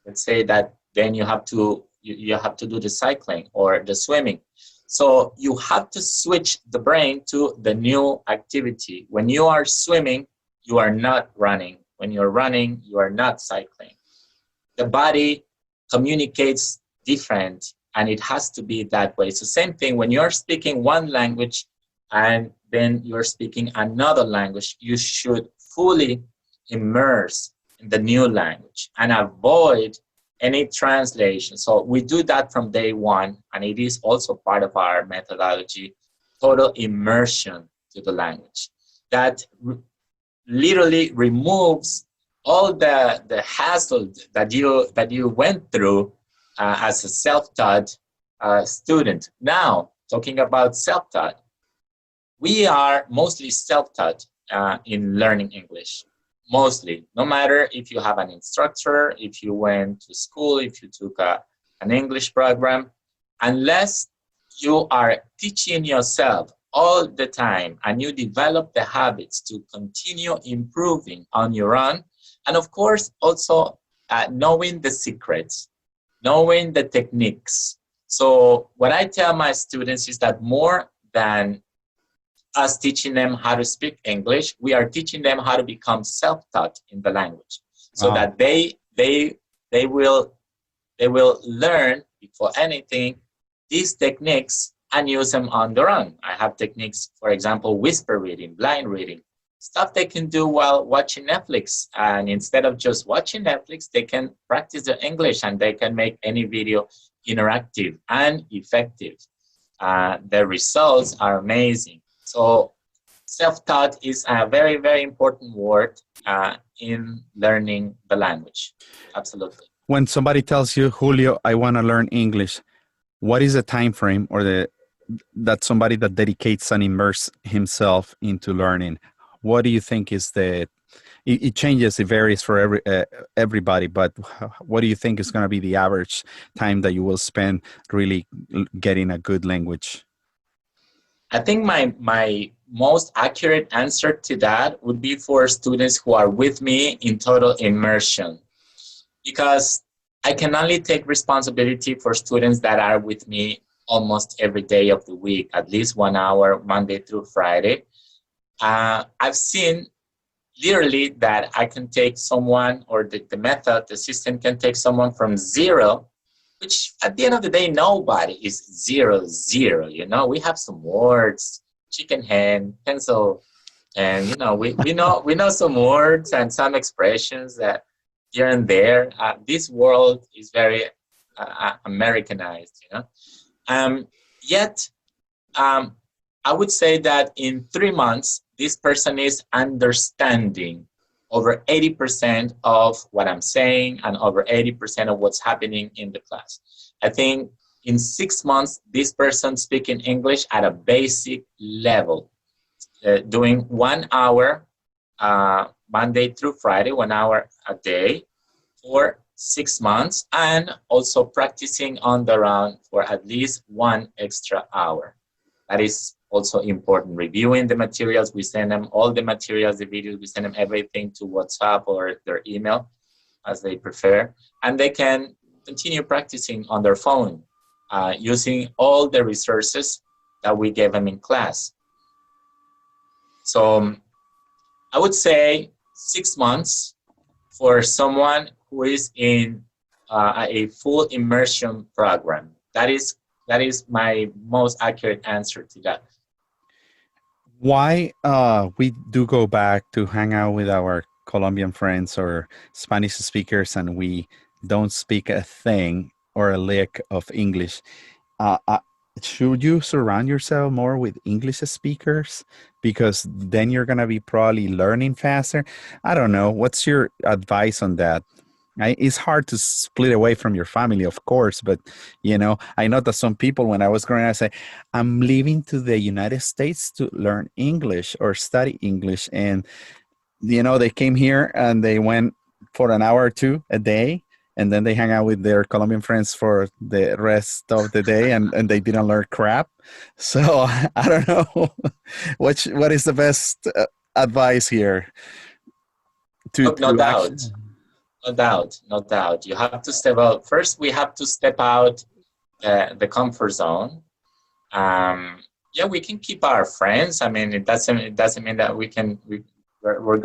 Let's say that then you have to do the cycling or the swimming. So you have to switch the brain to the new activity. When you are swimming, you are not running. When you're running, you are not cycling. The body communicates different, and it has to be that way. So same thing, when you're speaking one language and then you're speaking another language, you should fully immerse in the new language and avoid any translation. So we do that from day one, and it is also part of our methodology, total immersion to the language. That literally removes all the hassle that you went through as a self-taught student. Now, talking about self-taught, we are mostly self-taught in learning English. Mostly, no matter if you have an instructor, if you went to school, if you took an English program, unless you are teaching yourself all the time and you develop the habits to continue improving on your own, and of course also knowing the secrets, knowing the techniques. So what I tell my students is that more than us teaching them how to speak English, we are teaching them how to become self-taught in the language, so that they will learn before anything these techniques and use them on their own. I have techniques, for example, whisper reading, blind reading, stuff they can do while watching Netflix. And instead of just watching Netflix, they can practice their English and they can make any video interactive and effective. The results are amazing. So self-taught is a very, very important word in learning the language. Absolutely. When somebody tells you, Julio, I want to learn English, what is the time frame or the that's somebody that dedicates and immerse himself into learning. What do you think is it changes, it varies for everybody, but what do you think is going to be the average time that you will spend really getting a good language? I think my most accurate answer to that would be for students who are with me in total immersion, because I can only take responsibility for students that are with me almost every day of the week, at least 1 hour, Monday through Friday. I've seen literally that I can take someone, or the method, the system can take someone from zero, which at the end of the day, nobody is 0, 0. We have some words, chicken hen, pencil, and we know some words and some expressions that here and there. This world is very Americanized, Yet, I would say that in 3 months, this person is understanding over 80% of what I'm saying and over 80% of what's happening in the class. I think in 6 months, this person speaking English at a basic level, doing 1 hour Monday through Friday, 1 hour a day for 6 months, and also practicing on the round for at least 1 extra hour. That is also important. Reviewing the materials, we send them all the materials, the videos, we send them everything to WhatsApp or their email as they prefer. And they can continue practicing on their phone using all the resources that we gave them in class. So I would say 6 months for someone who is in a full immersion program. That is my most accurate answer to that. Why we do go back to hang out with our Colombian friends or Spanish speakers, and we don't speak a thing or a lick of English. Should you surround yourself more with English speakers? Because then you're going to be probably learning faster. I don't know. What's your advice on that? It's hard to split away from your family, of course, but I know that some people, when I was growing up, I say, I'm leaving to the United States to learn English or study English. And, they came here and they went for an hour or two a day, and then they hang out with their Colombian friends for the rest of the day, and they didn't learn crap. So I don't know. What is the best advice here? No doubt. No doubt. You have to step out. First, we have to step out the comfort zone. We can keep our friends. I mean, it doesn't mean that we're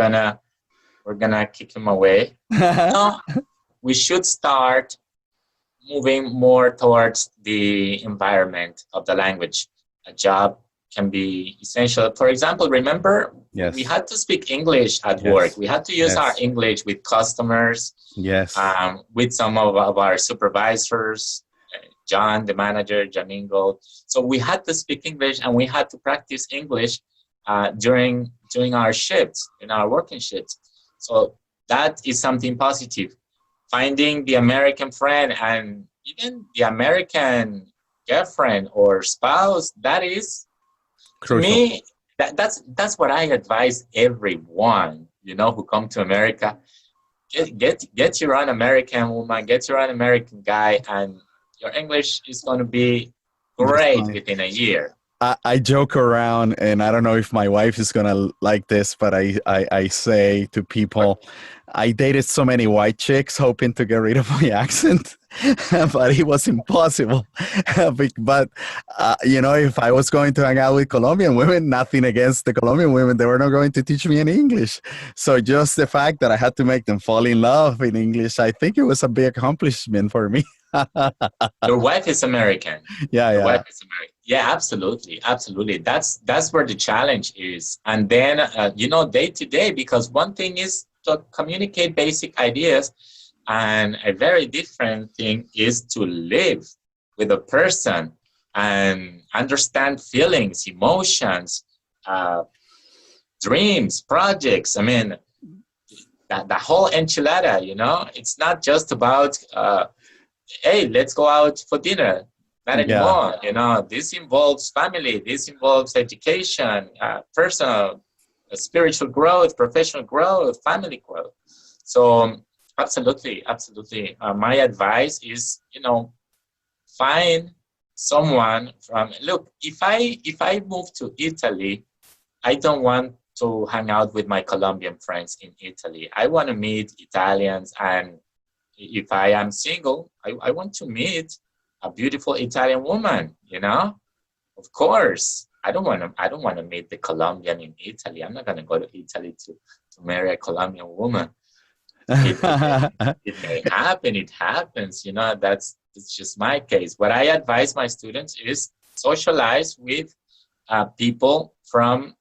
gonna kick them away. No, we should start moving more towards the environment of the language. A job can be essential. For example, remember, yes, we had to speak English at work. We had to use our English with customers, with some of our supervisors, John, the manager, Jamingo. So we had to speak English, and we had to practice English during our shifts, in our working shifts. So that is something positive. Finding the American friend and even the American girlfriend or spouse, that is, crucial. To me, that's what I advise everyone, who come to America. Get your own American woman, get your own American guy, and your English is going to be great within a year. I joke around, and I don't know if my wife is going to like this, but I say to people, I dated so many white chicks hoping to get rid of my accent, but it was impossible. But, if I was going to hang out with Colombian women, nothing against the Colombian women, they were not going to teach me any English. So just the fact that I had to make them fall in love in English, I think it was a big accomplishment for me. Your wife is American. Your wife is American. Yeah, absolutely. That's where the challenge is. And then, day to day, because one thing is to communicate basic ideas, and a very different thing is to live with a person and understand feelings, emotions, dreams, projects. I mean, the whole enchilada, it's not just about, hey, let's go out for dinner. not Yeah. anymore. This involves family, this involves education, personal, spiritual growth, professional growth, family growth. So absolutely, absolutely. My advice is, find someone from. Look, if I move to Italy, I don't want to hang out with my Colombian friends in Italy. I want to meet Italians, and if I am single, I want to meet a beautiful Italian woman. Of course. I don't want to meet the Colombian in Italy. I'm not going to go to Italy to marry a Colombian woman. It may happen. It happens. It's just my case. What I advise my students is socialize with people from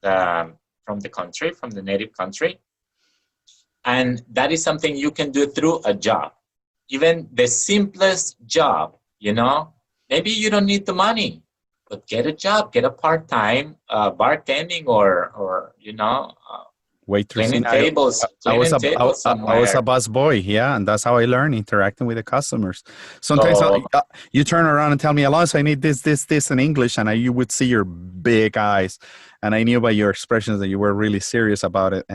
the country, from the native country, and that is something you can do through a job, even the simplest job. Maybe you don't need the money, but get a job, get a part-time bartending or Waitressing. cleaning tables, I was a somewhere. bus boy, yeah, and that's how I learned interacting with the customers. Sometimes So you turn around and tell me, Alonso, I need this in English, and you would see your big eyes, and I knew by your expressions that you were really serious about it,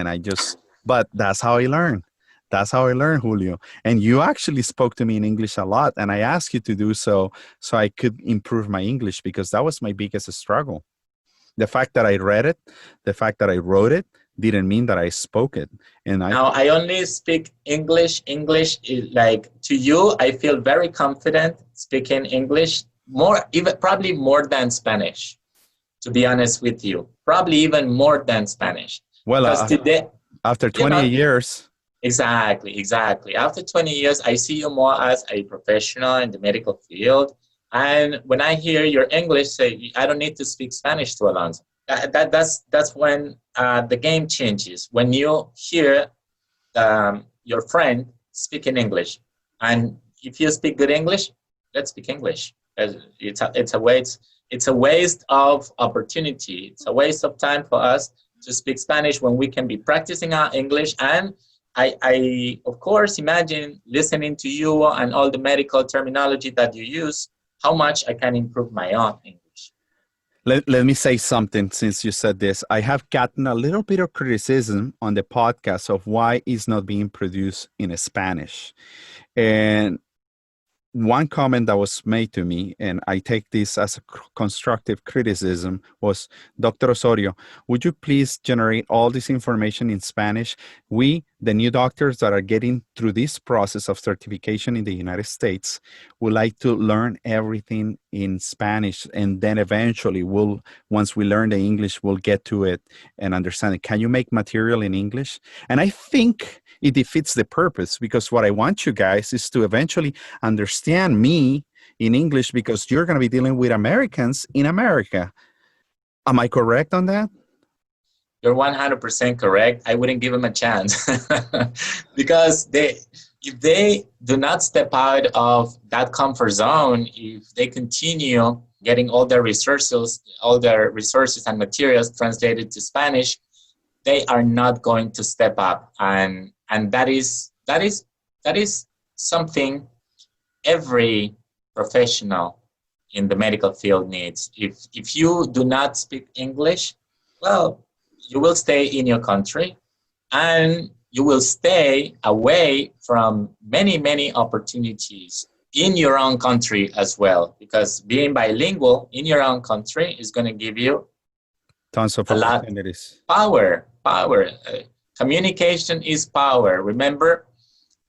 but that's how I learned. That's how I learned, Julio. And you actually spoke to me in English a lot, and I asked you to do so I could improve my English, because that was my biggest struggle. The fact that I read it, the fact that I wrote it, didn't mean that I spoke it. And now I only speak English. English is like, to you, I feel very confident speaking English, probably more than Spanish, to be honest with you. Probably even more than Spanish. well, Because today, after you 20 know, years, exactly. After 20 years, I see you more as a professional in the medical field. And when I hear your English say, I don't need to speak Spanish to Alonso, that's when the game changes. When you hear your friend speaking English, and if you speak good English, let's speak English. It's a waste of opportunity. It's a waste of time for us to speak Spanish when we can be practicing our English. And I of course imagine listening to you and all the medical terminology that you use, how much I can improve my own English. let me say something since you said this. I have gotten a little bit of criticism on the podcast of why it's not being produced in Spanish. And one comment that was made to me, and I take this as a constructive criticism, was, Dr. Osorio, would you please generate all this information in Spanish? We, the new doctors that are getting through this process of certification in the United States, would like to learn everything in Spanish. And then eventually once we learn the English, we'll get to it and understand it. Can you make material in English? And I think it defeats the purpose, because what I want you guys is to eventually understand me in English, because you're going to be dealing with Americans in America. Am I correct on that? You're 100% correct. I wouldn't give them a chance because if they do not step out of that comfort zone, if they continue getting all their resources and materials translated to Spanish, they are not going to step up, and that is something every professional in the medical field needs. If you do not speak English, well, you will stay in your country, and you will stay away from many opportunities in your own country as well, because being bilingual in your own country is going to give you Tons of a lot opportunities. power. Communication is power. Remember,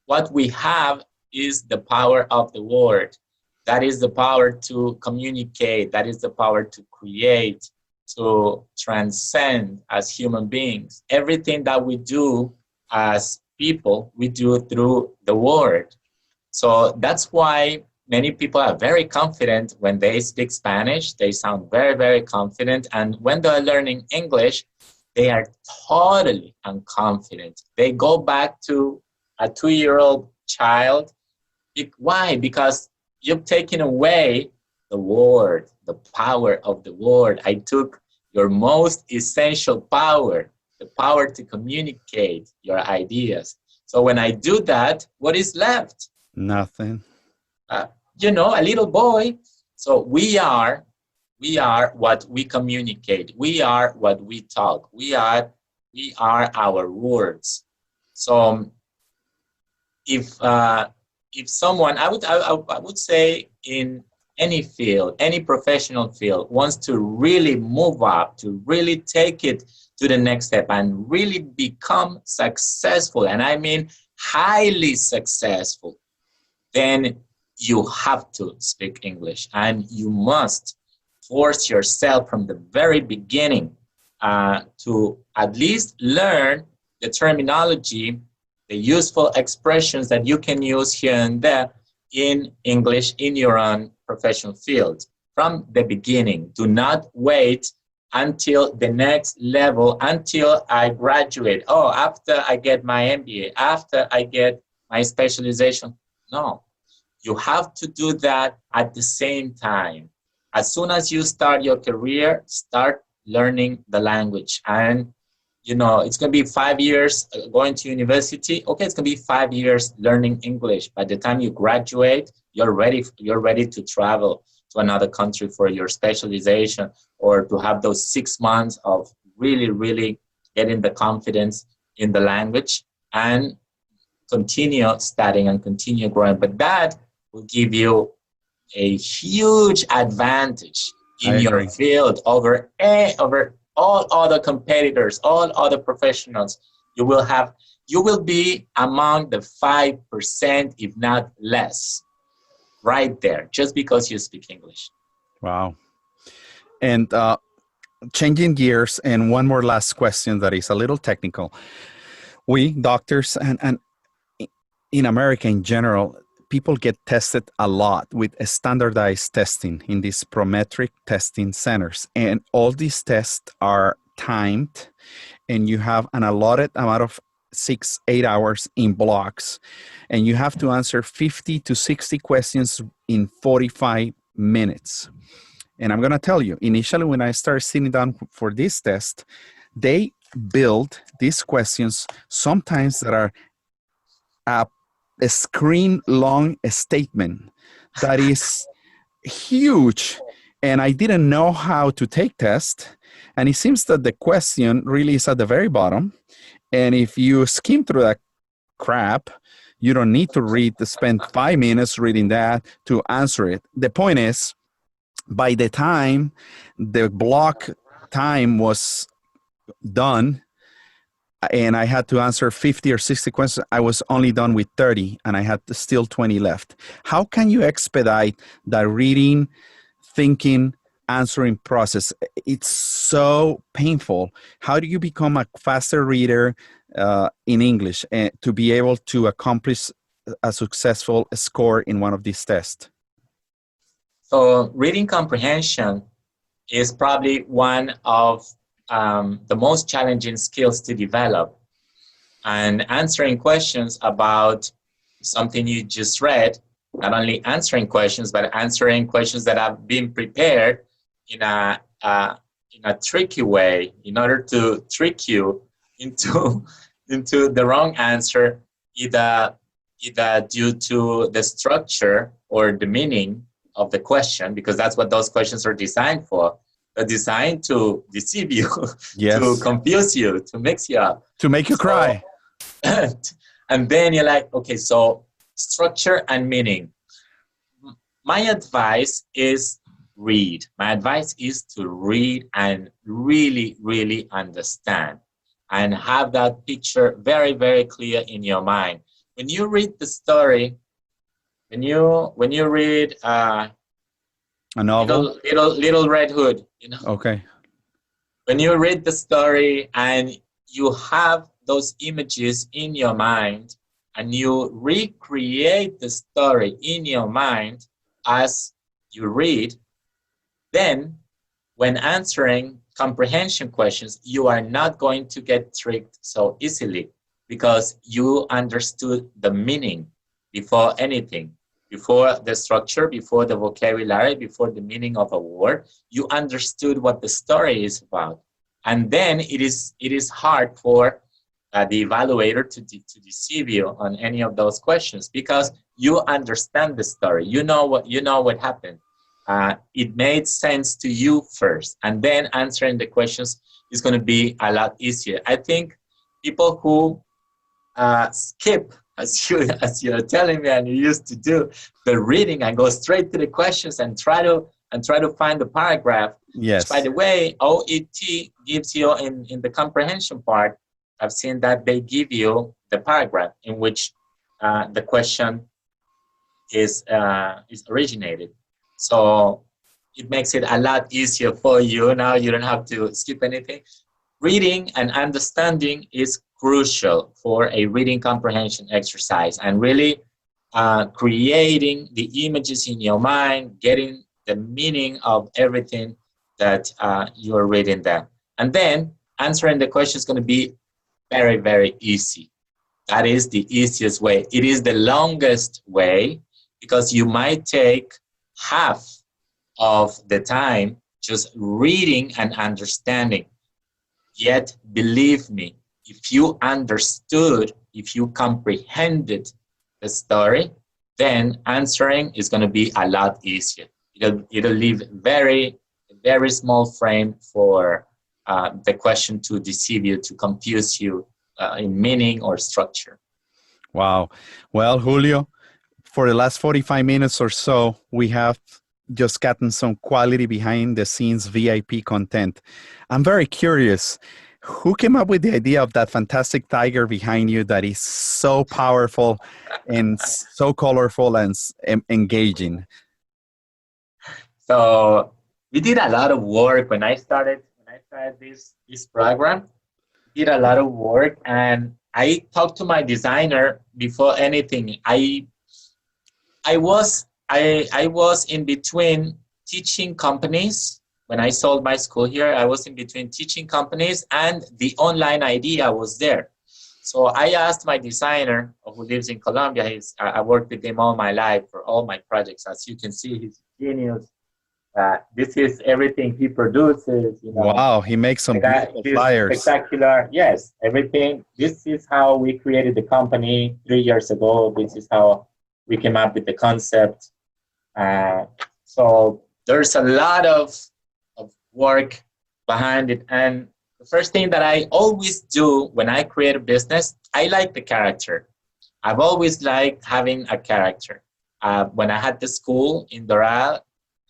what we have is the power of the word. That is the power to communicate. That is the power to create, to transcend as human beings. Everything that we do as people, we do through the word. So that's why many people are very confident when they speak Spanish. They sound very confident. And when they're learning English, they are totally unconfident. They go back to a 2-year-old child. Why? Because you've taken away the word, the power of the word. I took your most essential power, the power to communicate your ideas. So when I do that, what is left? Nothing. a little boy. So we are what we communicate. We are what we talk. We are our words. So if someone, I would say, in any field, any professional field, wants to really move up, to really take it to the next step and really become successful, and I mean highly successful, then you have to speak English, and you must force yourself from the very beginning to at least learn the terminology, the useful expressions that you can use here and there in English in your own professional field from the beginning. Do not wait until the next level, until I graduate. Oh, after I get my MBA, after I get my specialization. No, you have to do that at the same time. As soon as you start your career, start learning the language. And it's going to be 5 years going to university. Okay, it's going to be 5 years learning English. By the time you graduate, you're ready to travel to another country for your specialization, or to have those 6 months of really, really getting the confidence in the language and continue studying and continue growing. But that will give you a huge advantage in your field over all other competitors, all other professionals. You will be among the 5%, if not less, right there, just because you speak English. Wow. And changing gears, and one more last question that is a little technical. We doctors and in America in general, people get tested a lot with standardized testing in these prometric testing centers. And all these tests are timed, and you have an allotted amount of 6-8 hours in blocks. And you have to answer 50 to 60 questions in 45 minutes. And I'm going to tell you, initially when I started sitting down for this test, they build these questions sometimes that are a screen long statement that is huge, and I didn't know how to take test. And it seems that the question really is at the very bottom, and if you skim through that crap, you don't need to spend 5 minutes reading that to answer it. The point is, by the time the block time was done and I had to answer 50 or 60 questions, I was only done with 30, and I had still 20 left. How can you expedite the reading, thinking, answering process? It's so painful. How do you become a faster reader in English to be able to accomplish a successful score in one of these tests? So reading comprehension is probably one of the most challenging skills to develop. And answering questions about something you just read, not only answering questions, but answering questions that have been prepared in a tricky way in order to trick you into the wrong answer, either due to the structure or the meaning of the question, because that's what those questions are designed for. They're designed to deceive you, yes, to confuse you, to mix you up, to make you cry. And then you're like, okay, so structure and meaning. My advice is read. My advice is to read and really, really understand and have that picture very, very clear in your mind. When you read the story, when you read a novel, Little Red Hood, Okay. When you read the story and you have those images in your mind and you recreate the story in your mind as you read, then when answering comprehension questions, you are not going to get tricked so easily because you understood the meaning before anything. Before the structure, before the vocabulary, before the meaning of a word, you understood what the story is about. And then it is hard for the evaluator to deceive you on any of those questions, because you understand the story. You know what happened. It made sense to you first, and then answering the questions is going to be a lot easier. I think people who skip, as you're telling me, and you used to do the reading and go straight to the questions and try to find the paragraph. Yes. Which, by the way, O.E.T gives you in the comprehension part. I've seen that they give you the paragraph in which the question is originated. So it makes it a lot easier for you. Now you don't have to skip anything. Reading and understanding is crucial for a reading comprehension exercise, and really creating the images in your mind, getting the meaning of everything that you're reading there. And then answering the question is going to be very, very easy. That is the easiest way. It is the longest way, because you might take half of the time just reading and understanding. Yet, believe me, if you understood, if you comprehended the story, then answering is going to be a lot easier. It'll leave very, very small frame for the question to deceive you, to confuse you in meaning or structure. Wow. Well, Julio, for the last 45 minutes or so, we have just gotten some quality behind the scenes VIP content. I'm very curious, who came up with the idea of that fantastic tiger behind you that is so powerful and so colorful and engaging? So we did a lot of work when I started this program. We did a lot of work, and I talked to my designer before anything. I was in between teaching companies. When I sold my school here, I was in between teaching companies, and the online idea was there. So I asked my designer, who lives in Colombia. I worked with him all my life for all my projects. As you can see, he's a genius. This is everything he produces. Wow, he makes some beautiful flyers. Spectacular. Yes, everything. This is how we created the company 3 years ago. This is how we came up with the concept. So there's a lot of work behind it. And the first thing that I always do when I create a business, I like the character. I've always liked having a character. When I had the school in Doral,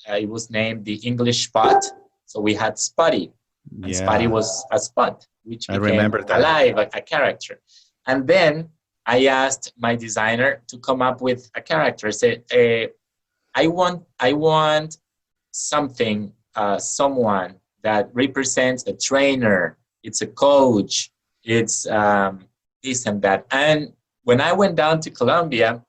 it was named the English Spot. So we had Spotty. And Spotty was a spot, which became alive, a character. And then I asked my designer to come up with a character. I said, I want something, someone that represents a trainer. It's a coach. It's this and that. And when I went down to Colombia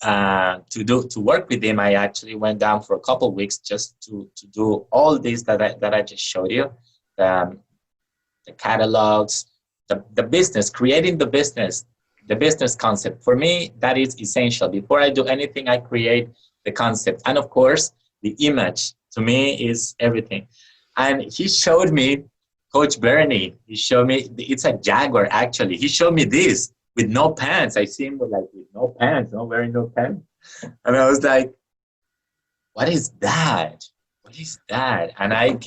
to work with him, I actually went down for a couple of weeks just to do all this that I just showed you, the catalogs, the business, creating the business concept. For me, that is essential. Before I do anything, I create the concept. And of course, the image to me is everything. And he showed me, Coach Bernie, he showed me, it's a Jaguar actually. He showed me this with no pants. I see him with no pants, wearing no pants. And I was like, what is that? What is that? And I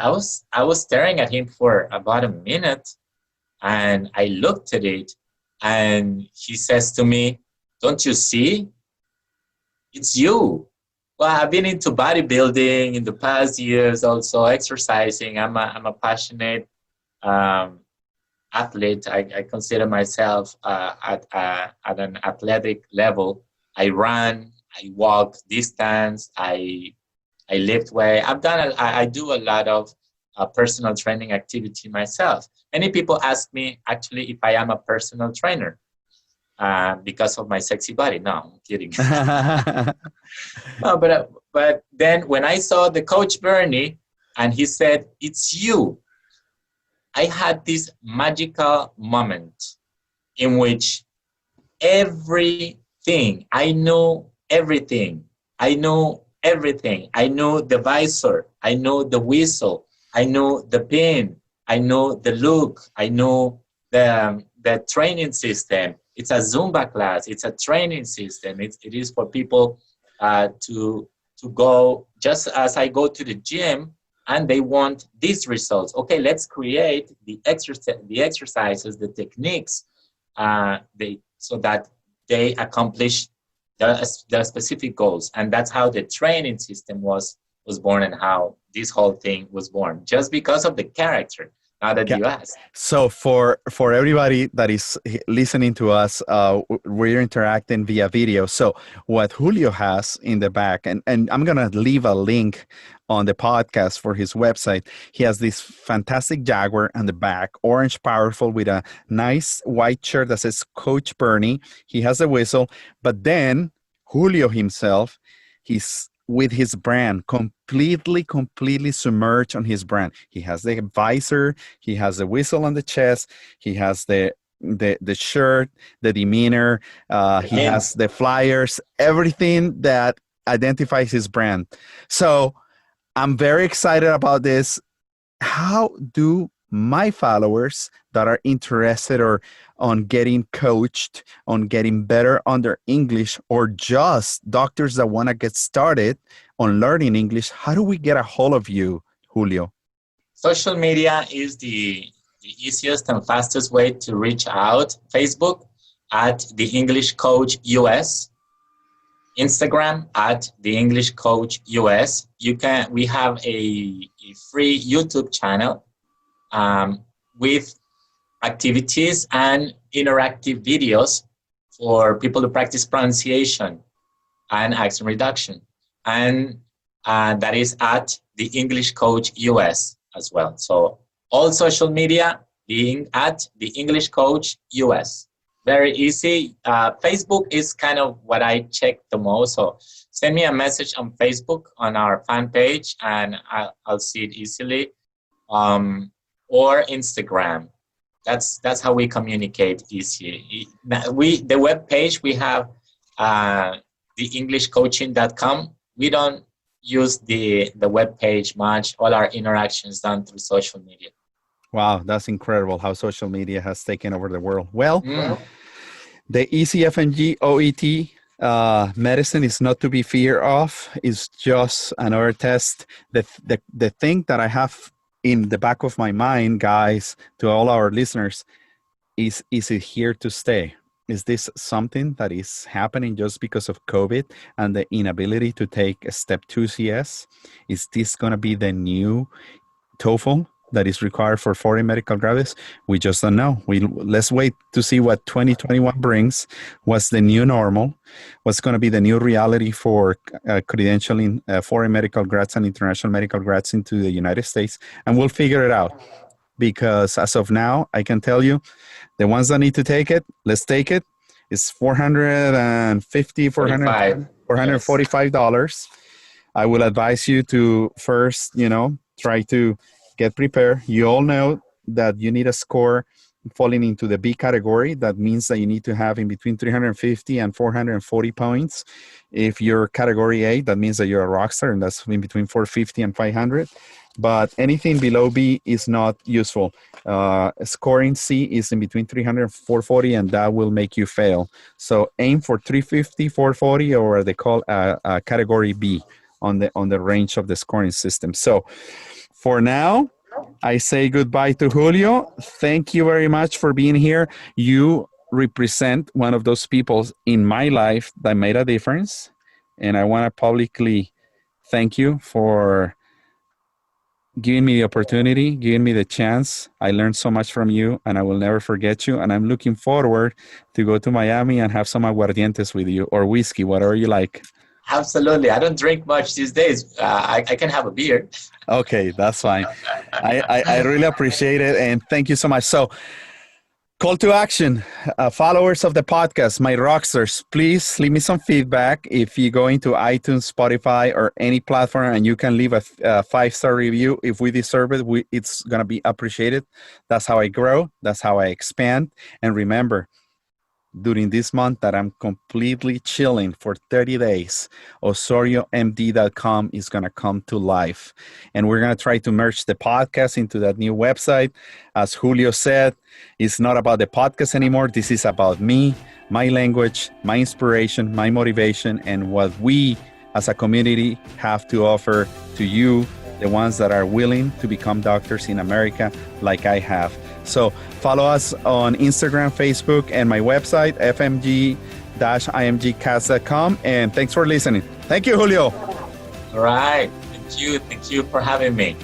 was staring at him for about a minute, and I looked at it, and he says to me, don't you see? It's you. Well, I've been into bodybuilding in the past years, also exercising. I'm a passionate athlete. I consider myself at an athletic level. I run, I walk distance, I lift weight. I do a lot of personal training activity myself. Many people ask me actually if I am a personal trainer because of my sexy body. No, I'm kidding. No, but then when I saw the Coach Bernie and he said, it's you, I had this magical moment in which everything, I know everything. I know everything. I know the visor. I know the whistle. I know the pin. I know the look. I know the training system. It's a Zumba class. It's a training system. It is for people to go just as I go to the gym and they want these results. Okay, let's create the exercises, the techniques, so that they accomplish the specific goals. And that's how the training system was born, and how this whole thing was born, just because of the character. Now that Yeah. you asked. So for everybody that is listening to us, we're interacting via video. So what Julio has in the back, and I'm going to leave a link on the podcast for his website. He has this fantastic Jaguar on the back, orange powerful, with a nice white shirt that says Coach Bernie. He has a whistle, but then Julio himself, he's with his brand, completely submerged on his brand. He has the visor, he has the whistle on the chest, he has the shirt, the demeanor, he has the flyers, everything that identifies his brand. So I'm very excited about this. How do my followers that are interested or on getting coached, on getting better on their English, or just doctors that want to get started on learning English, how do we get a hold of you, Julio? Social media is the easiest and fastest way to reach out. Facebook at the English Coach US. Instagram at the English Coach US. We have a free YouTube channel with activities and interactive videos for people to practice pronunciation and accent reduction. And that is at the English Coach US as well. So all social media being at the English Coach US. Very easy. Facebook is kind of what I check the most. So send me a message on Facebook on our fan page, and I'll see it easily. Or Instagram. That's how we communicate easy. The web page we have, the EnglishCoaching.com. We don't use the web page much. All our interactions done through social media. Wow, that's incredible how social media has taken over the world. Well, the ECFMG O.E.T. Medicine is not to be feared of. It's just another test. The thing that I have in the back of my mind, guys, to all our listeners, is it here to stay? Is this something that is happening just because of COVID and the inability to take a step 2 CS? Is this going to be the new TOEFL that is required for foreign medical graduates? We just don't know. Let's wait to see what 2021 brings. What's the new normal? What's going to be the new reality for credentialing foreign medical grads and international medical grads into the United States? And we'll figure it out. Because as of now, I can tell you, the ones that need to take it, let's take it. It's $445. I will advise you to first, try to get prepared. You all know that you need a score falling into the B category. That means that you need to have in between 350 and 440 points. If you're category A, that means that you're a rock star, and that's in between 450 and 500. But anything below B is not useful. Scoring C is in between 300 and 440, and that will make you fail. So aim for 350, 440, or they call a category B on the range of the scoring system. So for now, I say goodbye to Julio. Thank you very much for being here. You represent one of those people in my life that made a difference. And I want to publicly thank you for giving me the opportunity, giving me the chance. I learned so much from you, and I will never forget you. And I'm looking forward to go to Miami and have some aguardientes with you, or whiskey, whatever you like. Absolutely. I don't drink much these days. I can have a beer. Okay, that's fine. I really appreciate it, and thank you so much. So, call to action, followers of the podcast, my rockstars, please leave me some feedback. If you go into iTunes, Spotify, or any platform, and you can leave a 5-star review, if we deserve it, it's going to be appreciated. That's how I grow. That's how I expand. And remember, during this month that I'm completely chilling for 30 days, OsorioMD.com is going to come to life. And we're going to try to merge the podcast into that new website. As Julio said, it's not about the podcast anymore. This is about me, my language, my inspiration, my motivation, and what we as a community have to offer to you, the ones that are willing to become doctors in America like I have. So follow us on Instagram, Facebook, and my website, fmg-imgcast.com. And thanks for listening. Thank you, Julio. All right. Thank you. Thank you for having me.